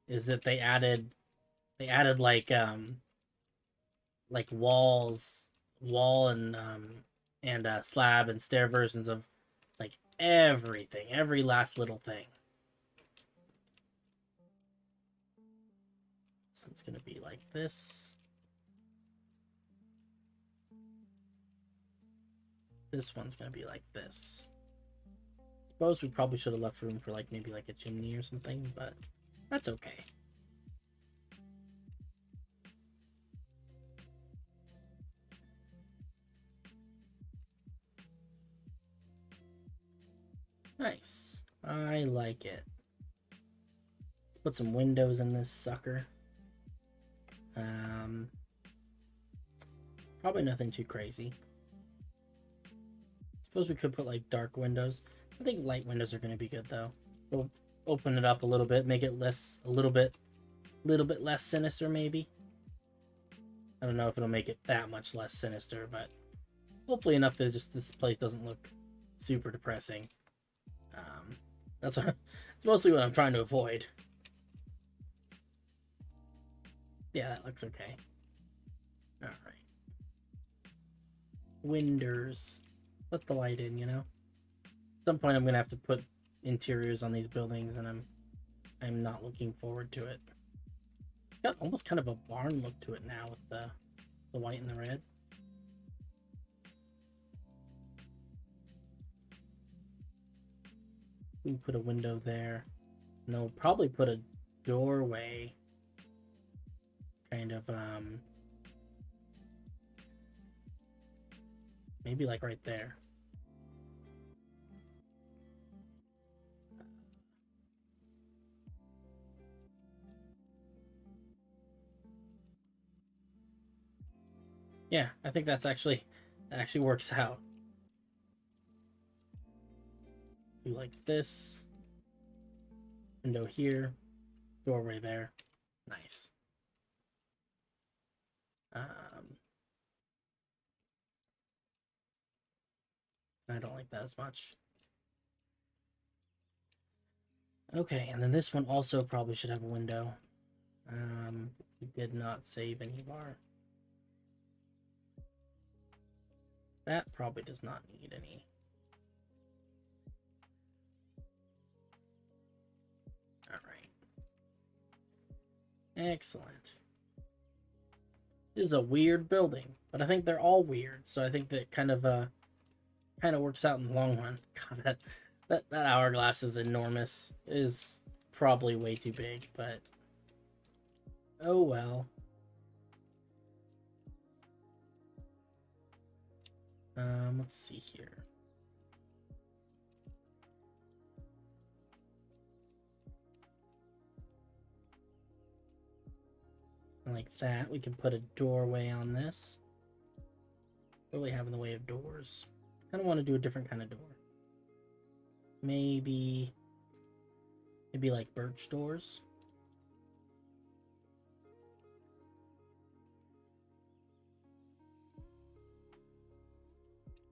is that they added like wall and slab and stair versions of like everything, every last little thing. So it's gonna be like this. This one's gonna be like this. Suppose we probably should have left room for like maybe like a chimney or something, but that's okay. Nice. I like it. Put some windows in this sucker. Probably nothing too crazy. Suppose we could put like dark windows. I think light windows are going to be good though. We'll open it up a little bit, make it a little bit less sinister maybe. I don't know if it'll make it that much less sinister, but hopefully enough that just this place doesn't look super depressing. It's mostly what I'm trying to avoid. Yeah, that looks okay. All right. Windows. Let the light in, you know. At some point, I'm gonna have to put interiors on these buildings, and I'm not looking forward to it. Got almost kind of a barn look to it now with the white and the red. We can put a window there. No, probably put a doorway. Kind of maybe like right there. Yeah, I think that actually works out. Do like this. Window here. Doorway there. Nice. I don't like that as much. Okay, and then this one also probably should have a window. We did not save any of our... That probably does not need any. Alright. Excellent. It is a weird building, but I think they're all weird, so I think that kind of works out in the long run. God, that hourglass is enormous. It is probably way too big, but oh well. Let's see here. Like that, we can put a doorway on this. What do we have in the way of doors? I kind of want to do a different kind of door. Maybe like birch doors.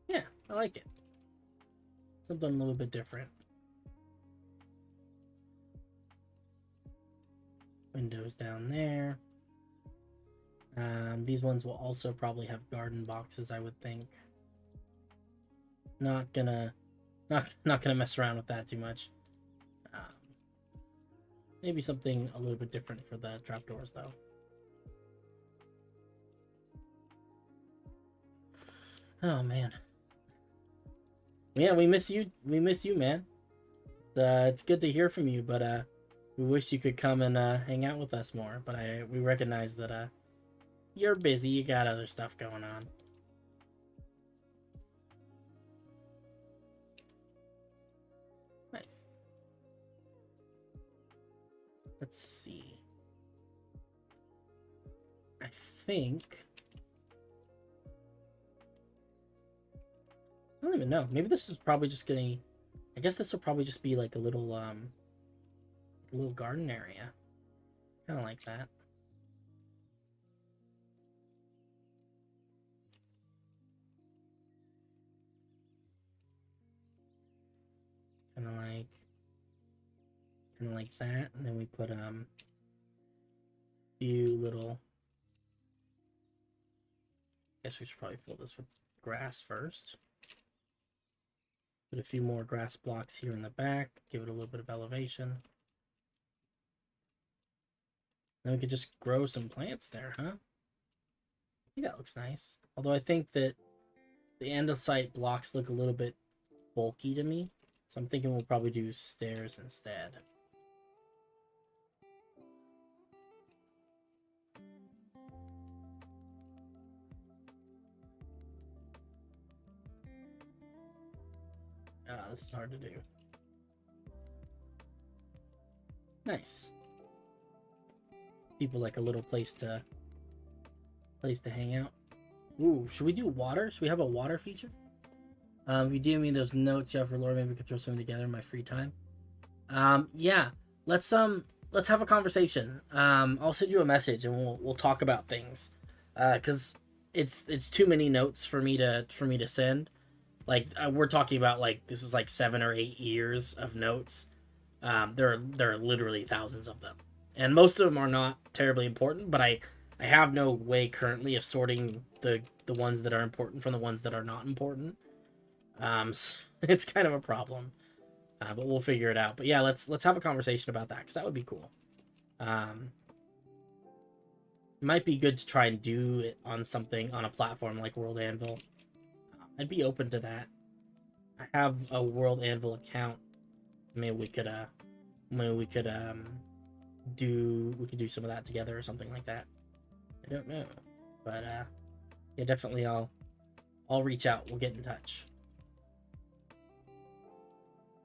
Yeah, I like it. Something a little bit different. Windows down there. These ones will also probably have garden boxes, I would think. Not gonna mess around with that too much. Maybe something a little bit different for the trapdoors, though. Oh man. Yeah, we miss you. We miss you, man. It's good to hear from you, but we wish you could come and hang out with us more. But we recognize that you're busy. You got other stuff going on. Nice. Let's see. I think... I don't even know. Maybe this is probably just gonna... I guess this will probably just be like a little garden area. Kind of like that. Kind of like that, and then we put few little... Guess we should probably fill this with grass first. Put a few more grass blocks here in the back, give it a little bit of elevation. Then we could just grow some plants there, huh? I think that looks nice. Although I think that the andesite blocks look a little bit bulky to me. So I'm thinking we'll probably do stairs instead. This is hard to do. Nice. People like a little place to hang out. Ooh, should we do water? Should we have a water feature? If you do me those notes you have for lore, maybe we could throw something together in my free time. Yeah. Let's have a conversation. I'll send you a message and we'll talk about things. Cause it's too many notes for me to send. Like we're talking about like this is like 7 or 8 years of notes. There are literally thousands of them, and most of them are not terribly important. But I have no way currently of sorting the ones that are important from the ones that are not important. So it's kind of a problem, but we'll figure it out. But yeah, let's have a conversation about that because that would be cool. It might be good to try and do it on something on a platform like World Anvil. I'd be open to that. I have a World Anvil account. Maybe we could do some of that together or something like that. I don't know, but yeah, definitely I'll reach out. We'll get in touch.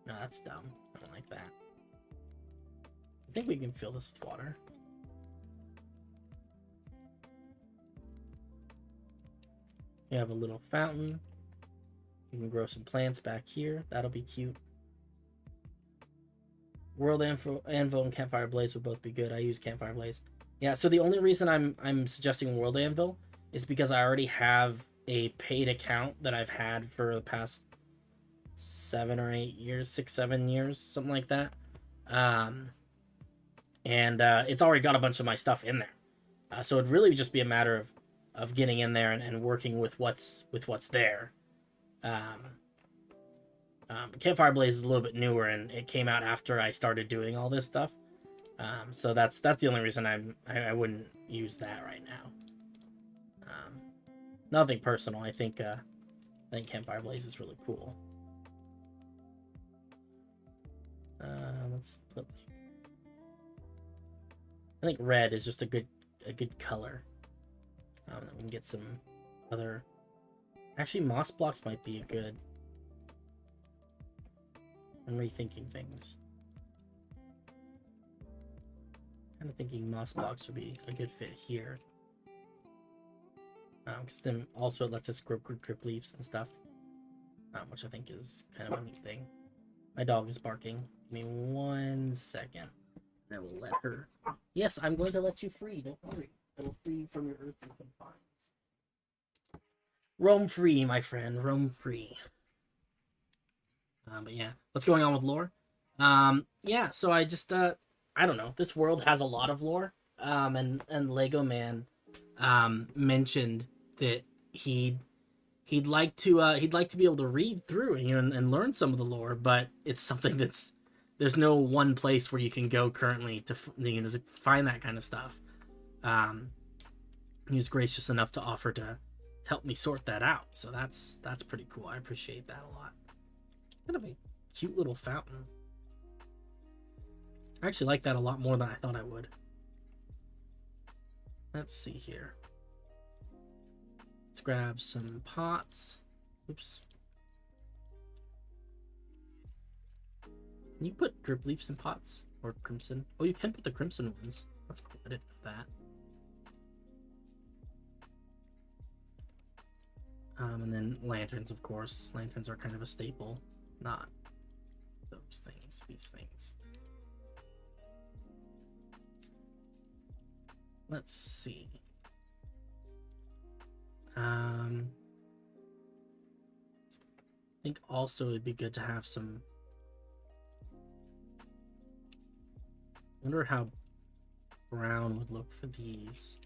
No, that's dumb. I don't like that. I think we can fill this with water. We have a little fountain. We can grow some plants back here. That'll be cute. World Anvil and Campfire Blaze would both be good. I use Campfire Blaze. Yeah, so the only reason I'm suggesting World Anvil is because I already have a paid account that I've had for the past 7 or 8 years, 6, 7 years, something like that. And it's already got a bunch of my stuff in there. So it'd really just be a matter of getting in there and working with what's there. Campfire Blaze is a little bit newer, and it came out after I started doing all this stuff. So that's the only reason I wouldn't use that right now. Nothing personal. I think Campfire Blaze is really cool. Let's put. I think red is just a good color. Then we can get some other. Actually, moss blocks might be a good. I'm rethinking things. Kind of thinking moss blocks would be a good fit here. Because then also it lets us grow drip leaves and stuff. Which I think is kind of a neat thing. My dog is barking. Give me 1 second. I will let her. Yes, I'm going to let you free. Don't worry. I will free you from your earthly confines. Roam free, my friend. Roam free. But yeah, what's going on with lore? Yeah, so I just I don't know. This world has a lot of lore. And Lego Man mentioned that he'd like to be able to read through and learn some of the lore, but it's something there's no one place where you can go currently to find that kind of stuff. He was gracious enough to offer to help me sort that out, so that's pretty cool. I appreciate that a lot. It's kind of a cute little fountain. I actually like that a lot more than I thought I would. Let's see here. Let's grab some pots. Oops. Can you put drip leaves in pots? Or crimson? Oh, you can put the crimson ones. That's cool. I didn't know that. And then lanterns, of course. Lanterns are kind of a staple. Not those things. These things. Let's see. I think also it'd be good to have some. I wonder how brown would look for these.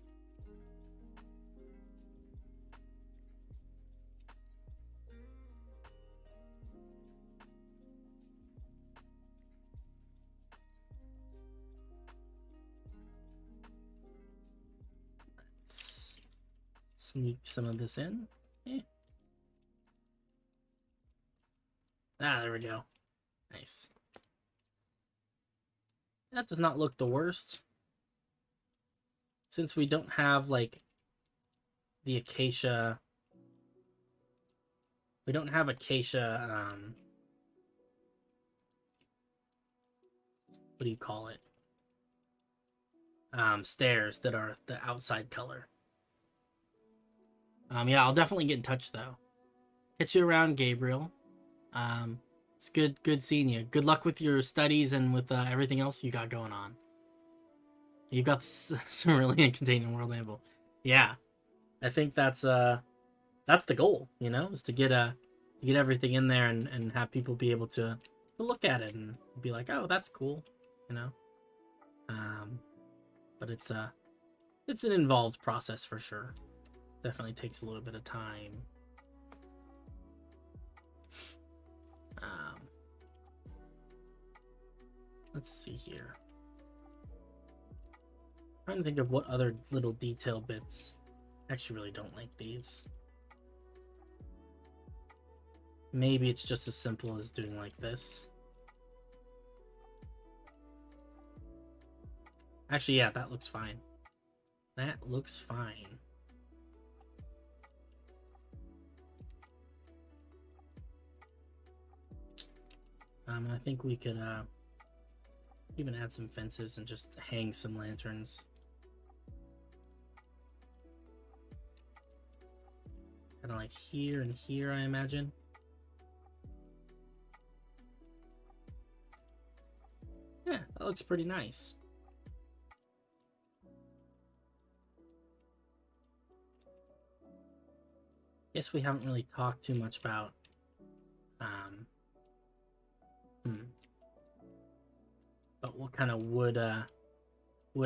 Let's sneak some of this in. There we go. Nice. That does not look the worst. Since we don't have, like, the acacia... We don't have acacia, what do you call it? Stairs that are the outside color. Yeah, I'll definitely get in touch, though. Catch you around, Gabriel. It's good seeing you. Good luck with your studies and with everything else you got going on. You got some really contained world amble. Yeah, I think that's the goal. Is to get everything in there and have people be able to look at it and be like, oh, that's cool. But it's an involved process for sure. Definitely takes a little bit of time. Let's see here. I'm trying to think of what other little detail bits. I actually really don't like these. Maybe it's just as simple as doing like this. Actually, yeah, that looks fine. That looks fine. I think we could even add some fences and just hang some lanterns. Kind of like here and here, I imagine. Yeah, that looks pretty nice. Guess we haven't really talked too much about what kind of wood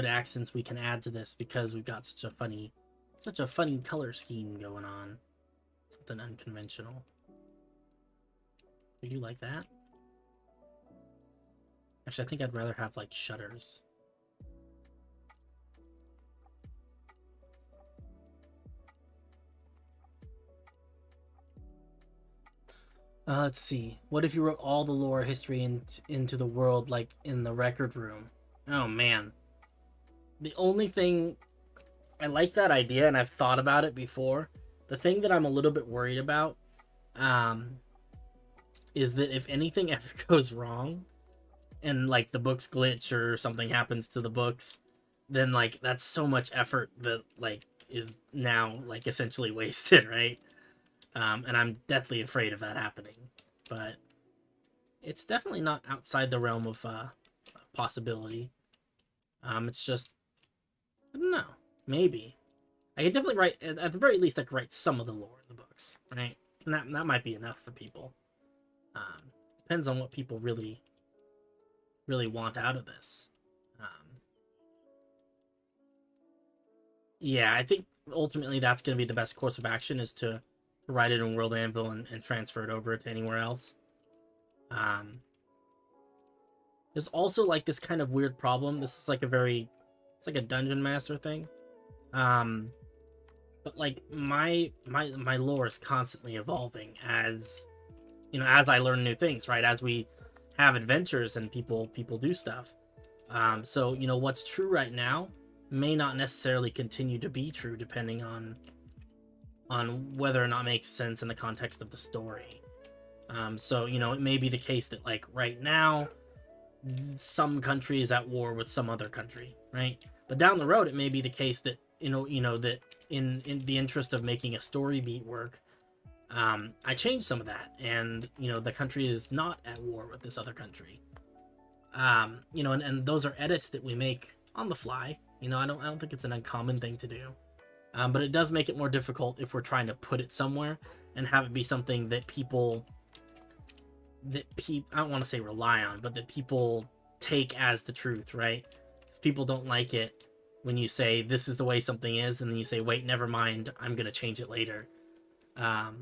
accents we can add to this, because we've got such a funny color scheme going on. Something unconventional. Do you like that? Actually, I think I'd rather have like shutters. Let's see. What if you wrote all the lore history into the world, like in the record room? Oh man. The only thing, I like that idea, and I've thought about it before. The thing that I'm a little bit worried about, is that if anything ever goes wrong, and like the books glitch or something happens to the books, then like that's so much effort that like is now like essentially wasted, right? And I'm deathly afraid of that happening. But it's definitely not outside the realm of possibility. It's just, I don't know, maybe I could definitely write, at the very least I could write some of the lore in the books, right? And that might be enough for people. Depends on what people really want out of this. Yeah, I think ultimately that's going to be the best course of action, is to write it in World Anvil and transfer it over to anywhere else. There's also like this kind of weird problem. This is like it's like a dungeon master thing. But like my lore is constantly evolving as, you know, as I learn new things, right? As we have adventures and people do stuff. So, you know, what's true right now may not necessarily continue to be true, depending on whether or not it makes sense in the context of the story. So, you know, it may be the case that like right now some country is at war with some other country, right? But down the road it may be the case that you know that in the interest of making a story beat work, I changed some of that, and you know the country is not at war with this other country. You know, and those are edits that we make on the fly. You know, I don't think it's an uncommon thing to do. But it does make it more difficult if we're trying to put it somewhere and have it be something that I don't want to say rely on, but that people take as the truth, right? Because people don't like it when you say this is the way something is, and then you say, wait, never mind, I'm gonna change it later. Oh,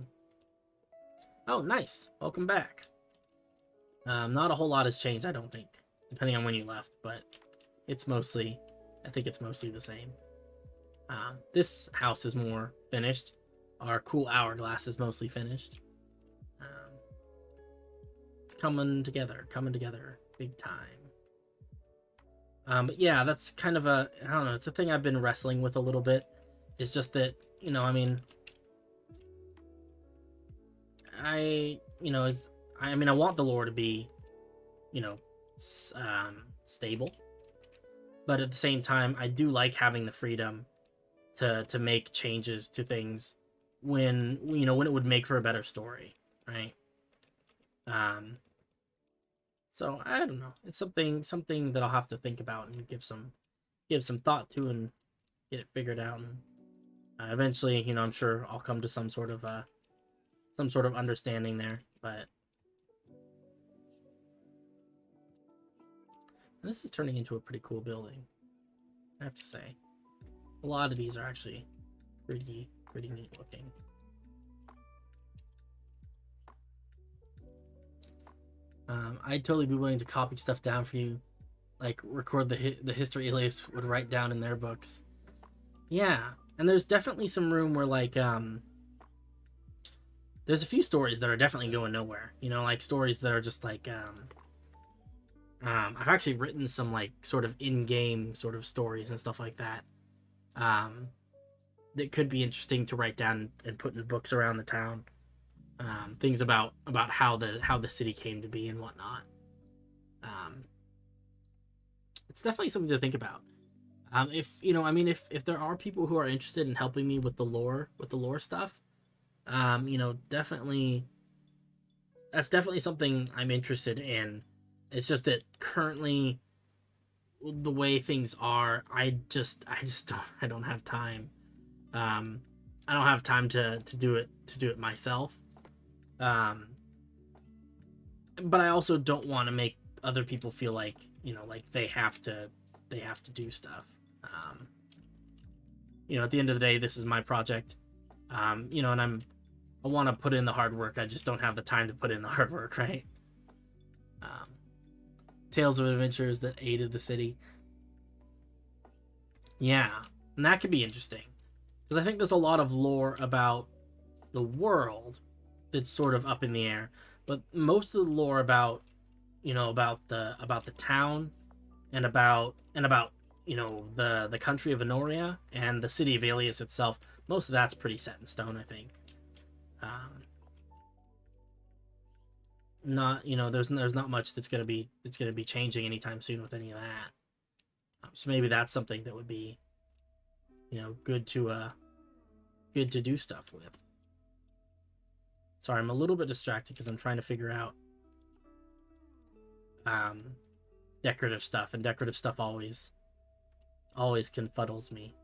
nice, welcome back. Not a whole lot has changed, I don't think, depending on when you left, but I think it's mostly the same. This house is more finished. Our cool hourglass is mostly finished. It's coming together big time. But yeah, that's kind of I don't know, it's a thing I've been wrestling with a little bit. It's just that, you know, I mean, I want the lore to be, you know, stable, but at the same time, I do like having the freedom to make changes to things when it would make for a better story, right? So I don't know. It's something that I'll have to think about and give some thought to and get it figured out. And eventually, you know, I'm sure I'll come to some sort of understanding there. But this is turning into a pretty cool building, I have to say. A lot of these are actually pretty neat looking. I'd totally be willing to copy stuff down for you, like record the history Illias would write down in their books. Yeah, and there's definitely some room where like there's a few stories that are definitely going nowhere. You know, like stories that are just like I've actually written some like sort of in-game sort of stories and stuff like that. That could be interesting to write down and put in books around the town. Things about how the city came to be and whatnot. It's definitely something to think about. If you know, I mean, if there are people who are interested in helping me with the lore stuff, you know, definitely, that's definitely something I'm interested in. It's just that currently, the way things are, I don't have time. I don't have time to do it myself. But I also don't want to make other people feel like you know, like they have to do stuff. You know, at the end of the day, this is my project. You know, and I want to put in the hard work. I just don't have the time to put in the hard work, right? Tales of adventures that aided the city. Yeah, and that could be interesting. Because I think there's a lot of lore about the world that's sort of up in the air. But most of the lore about, you know, about the town and about you know, the country of Honoria and the city of Illias itself, most of that's pretty set in stone, I think. Not, you know, there's not much that's gonna be changing anytime soon with any of that. So maybe that's something that would be, you know, good to do stuff with. Sorry, I'm a little bit distracted because I'm trying to figure out decorative stuff, and decorative stuff always confuddles me.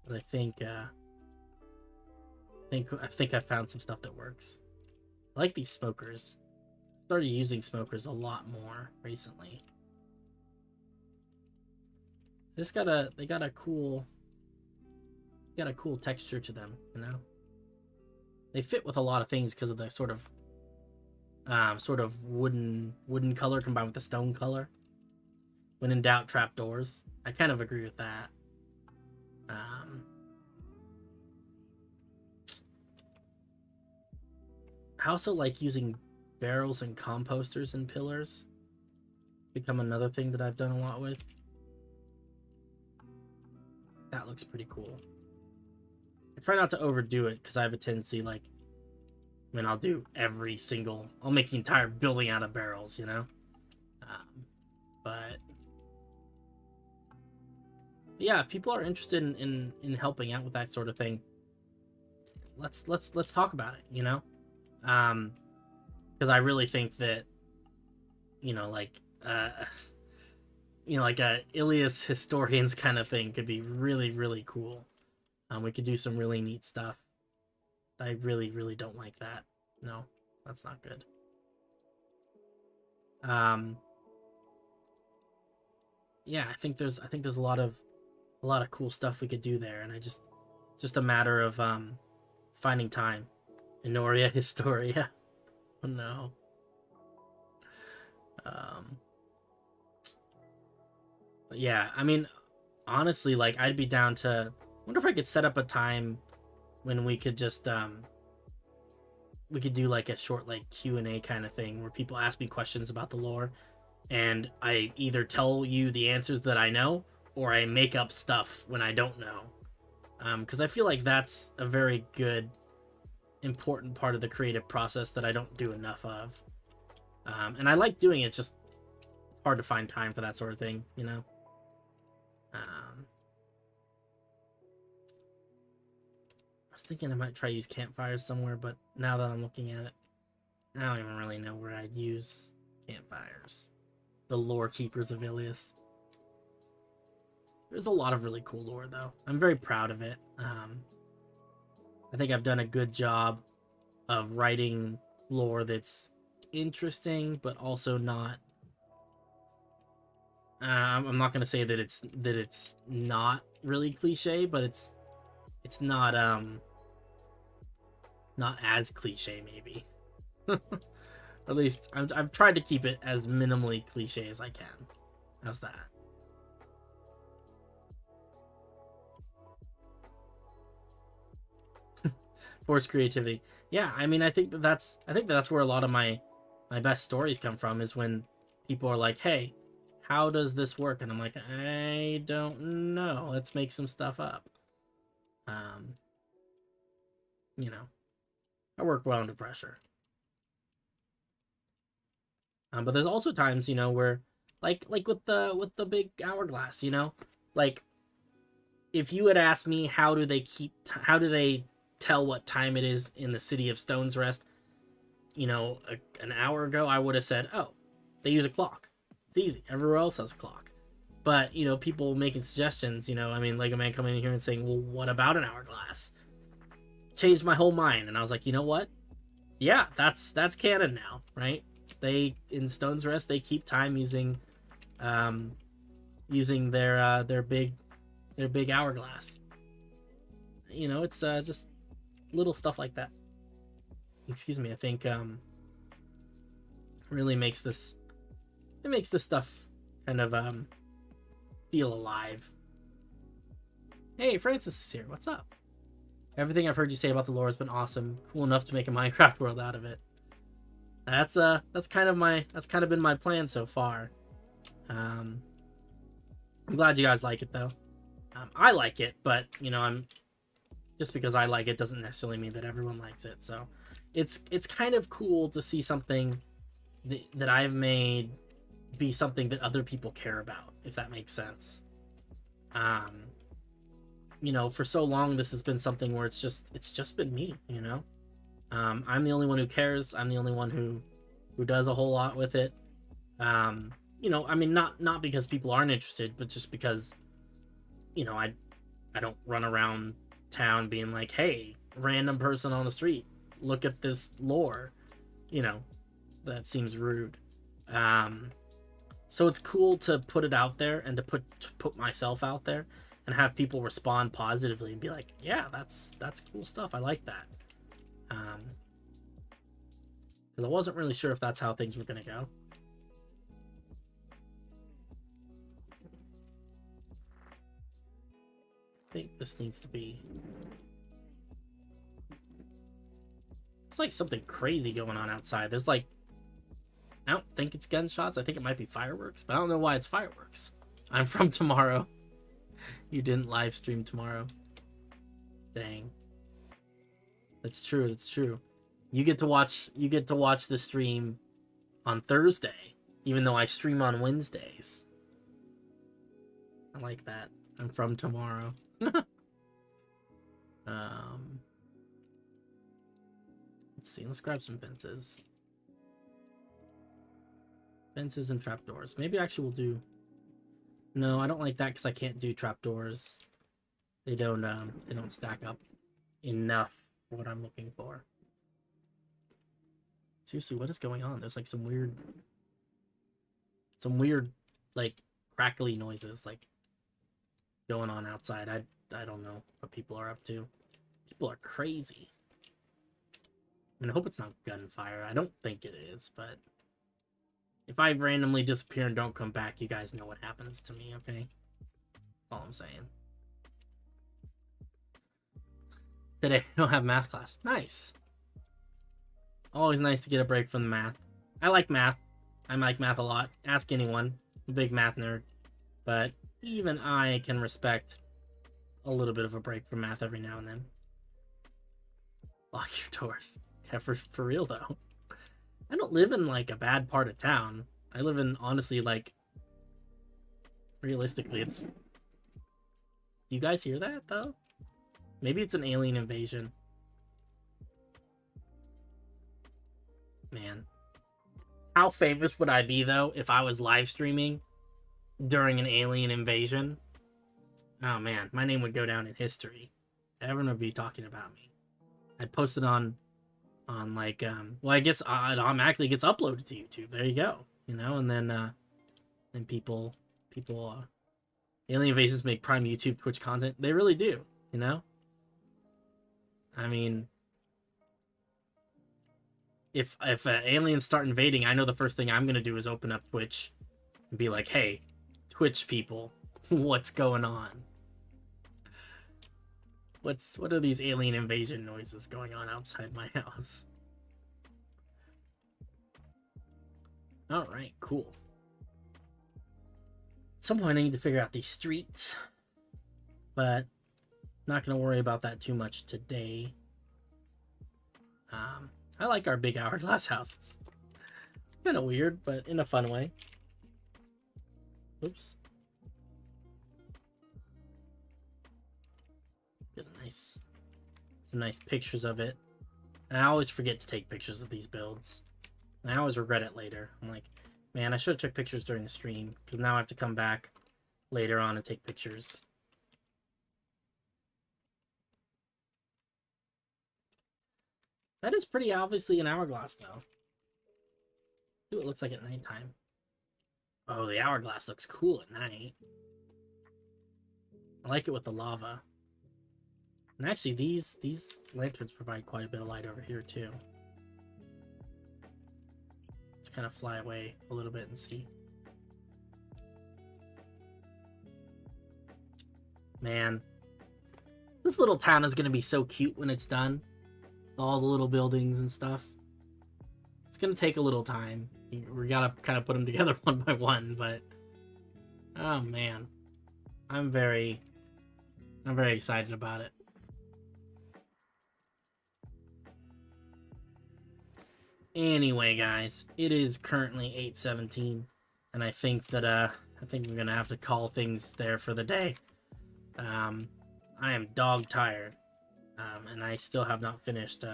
But I think I found some stuff that works. I like these smokers. Started using smokers a lot more recently. They got a cool texture to them, you know. They fit with a lot of things because of the sort of wooden color combined with the stone color. When in doubt, trapdoors. I kind of agree with that. I also like using barrels and composters and pillars. Become another thing that I've done a lot with. That looks pretty cool. I try not to overdo it because I have a tendency, like, I mean, I'll make the entire building out of barrels, you know? But yeah, if people are interested in helping out with that sort of thing, let's talk about it, you know? Because I really think that, you know, like a Illias historians kind of thing could be really, really cool. We could do some really neat stuff. I really, really don't like that. No, that's not good. Yeah, I think there's a lot of cool stuff we could do there, and just a matter of finding time. Honoria Historia. Oh no. But yeah, I mean, honestly, like, I'd be down to, wonder if I could set up a time when we could just we could do like a short like Q&A kind of thing where people ask me questions about the lore, and I either tell you the answers that I know or I make up stuff when I don't know. Because I feel like that's a very good, important part of the creative process that I don't do enough of. And I like doing it, just it's hard to find time for that sort of thing, you know? I was thinking I might try to use campfires somewhere, but now that I'm looking at it, I don't even really know where I'd use campfires. The lore keepers of Illias. There's a lot of really cool lore, though. I'm very proud of it. I think I've done a good job of writing lore that's interesting, but also not. I'm not gonna say that it's not really cliche, but it's not as cliche, maybe. At least I've tried to keep it as minimally cliche as I can. How's that? Forced creativity. Yeah, I mean, I think that's where a lot of my best stories come from, is when people are like, "Hey, how does this work?" And I'm like, "I don't know. Let's make some stuff up." You know, I work well under pressure. But there's also times, you know, where like with the big hourglass, you know, like if you had asked me how do they tell what time it is in the city of Stone's Rest, you know, an hour ago, I would have said, oh, they use a clock. It's easy. Everywhere else has a clock. But, you know, people making suggestions, you know, I mean, Lego Man coming in here and saying, well, what about an hourglass? Changed my whole mind. And I was like, you know what? yeah, that's canon now, right? They in Stone's Rest they keep time using using their big hourglass. You know, it's just little stuff like that. Excuse me, I think really makes this stuff kind of feel alive. Hey, Francis is here. What's up? Everything I've heard you say about the lore has been awesome. Cool enough to make a Minecraft world out of it. That's kind of been my plan so far. I'm glad you guys like it though. I like it, but you know, I'm just because I like it doesn't necessarily mean that everyone likes it. So it's kind of cool to see something that I've made be something that other people care about, if that makes sense. You know, for so long this has been something where it's just been me, you know. I'm the only one who cares. I'm the only one who does a whole lot with it. You know, I mean, not because people aren't interested, but just because, you know, I don't run around town being like, hey, random person on the street, look at this lore. You know, that seems rude. So it's cool to put it out there and to put myself out there and have people respond positively and be like, yeah, that's cool stuff. I like that. Because I wasn't really sure if that's how things were going to go. I think this needs to be... There's like something crazy going on outside. There's like... I don't think it's gunshots. I think it might be fireworks, but I don't know why it's fireworks. I'm from tomorrow. You didn't live stream tomorrow. Dang. That's true. That's true. You get to watch the stream on Thursday, even though I stream on Wednesdays. I like that. I'm from tomorrow. Let's see. Let's grab some fences. Fences and trapdoors. Maybe actually we'll do... No, I don't like that because I can't do trapdoors. They don't stack up enough for what I'm looking for. Seriously, what is going on? There's like some weird like crackly noises like going on outside. I don't know what people are up to. People are crazy. I mean, I hope it's not gunfire. I don't think it is, but if I randomly disappear and don't come back, you guys know what happens to me, okay? That's all I'm saying. Today, I don't have math class. Nice. Always nice to get a break from the math. I like math. I like math a lot. Ask anyone. I'm a big math nerd. But even I can respect a little bit of a break from math every now and then. Lock your doors. Yeah, for real, though. I don't live in, like, a bad part of town. I live in, honestly, like... Realistically, it's... Do you guys hear that, though? Maybe it's an alien invasion. Man. How famous would I be, though, if I was live streaming during an alien invasion? Oh, man. My name would go down in history. Everyone would be talking about me. I'd post it on like, well, I guess it automatically gets uploaded to YouTube. There you go. You know, and then people, alien invasions make prime YouTube, Twitch content. They really do, you know? I mean, if aliens start invading, I know the first thing I'm going to do is open up Twitch and be like, hey, Twitch people, what's going on? What are these alien invasion noises going on outside my house? Alright, cool. At some point I need to figure out these streets. But not gonna worry about that too much today. I like our big hourglass house. It's kind of weird, but in a fun way. Oops. Get some nice pictures of it. And I always forget to take pictures of these builds. And I always regret it later. I'm like, man, I should have took pictures during the stream, because now I have to come back later on and take pictures. That is pretty obviously an hourglass, though. See what it looks like at nighttime. Oh, the hourglass looks cool at night. I like it with the lava. And actually, these lanterns provide quite a bit of light over here, too. Let's kind of fly away a little bit and see. Man, this little town is going to be so cute when it's done. All the little buildings and stuff. It's going to take a little time. We got to kind of put them together one by one, but... Oh, man. I'm very excited about it. Anyway, guys, it is currently 8:17, and I think that we're gonna have to call things there for the day. I am dog tired, and I still have not finished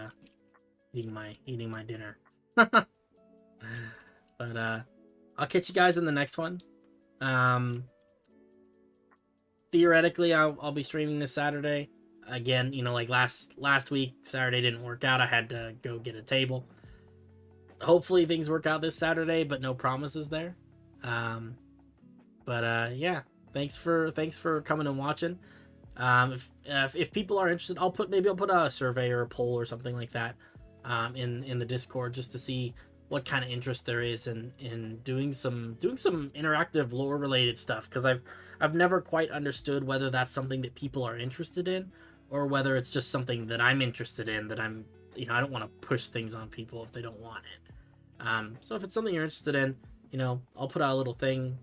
eating my dinner. But I'll catch you guys in the next one. Theoretically, I'll be streaming this Saturday. Again, you know, like last week, Saturday didn't work out. I had to go get a table. Hopefully things work out this Saturday, but no promises there. Yeah, thanks for coming and watching. If people are interested, I'll put a survey or a poll or something like that in the Discord, just to see what kind of interest there is in doing some interactive lore related stuff, because I've never quite understood whether that's something that people are interested in, or whether it's just something that I'm interested in, that I'm, you know, I don't want to push things on people if they don't want it. So if it's something you're interested in, you know, I'll put out a little thing.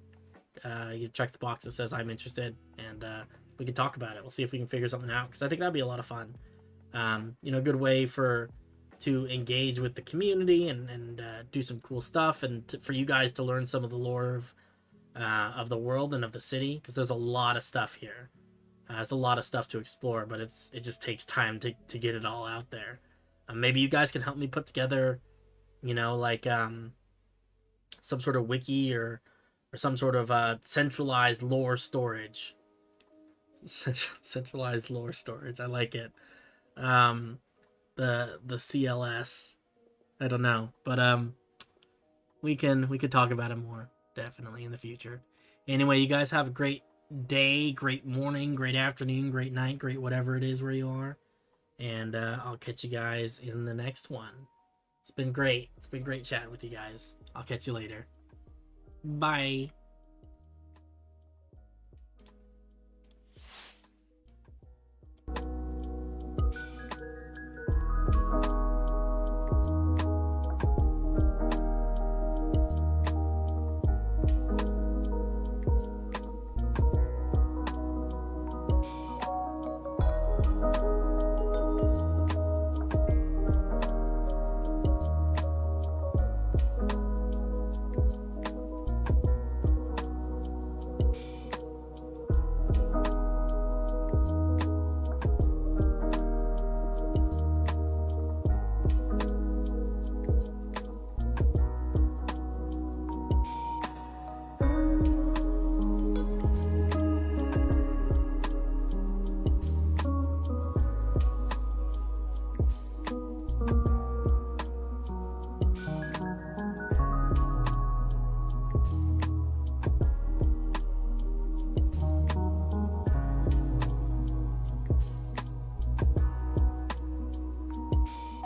You check the box that says I'm interested, and we can talk about it. We'll see if we can figure something out, because I think that'd be a lot of fun. You know, a good way to engage with the community and do some cool stuff, and for you guys to learn some of the lore of the world and of the city, because there's a lot of stuff here. There's a lot of stuff to explore, but it just takes time to get it all out there. Maybe you guys can help me put together, you know, like some sort of wiki or some sort of centralized lore storage. Centralized lore storage. I like it. The CLS. I don't know, but we could talk about it more definitely in the future. Anyway, you guys have a great day, great morning, great afternoon, great night, great whatever it is where you are. And I'll catch you guys in the next one. It's been great. It's been great chatting with you guys. I'll catch you later. Bye.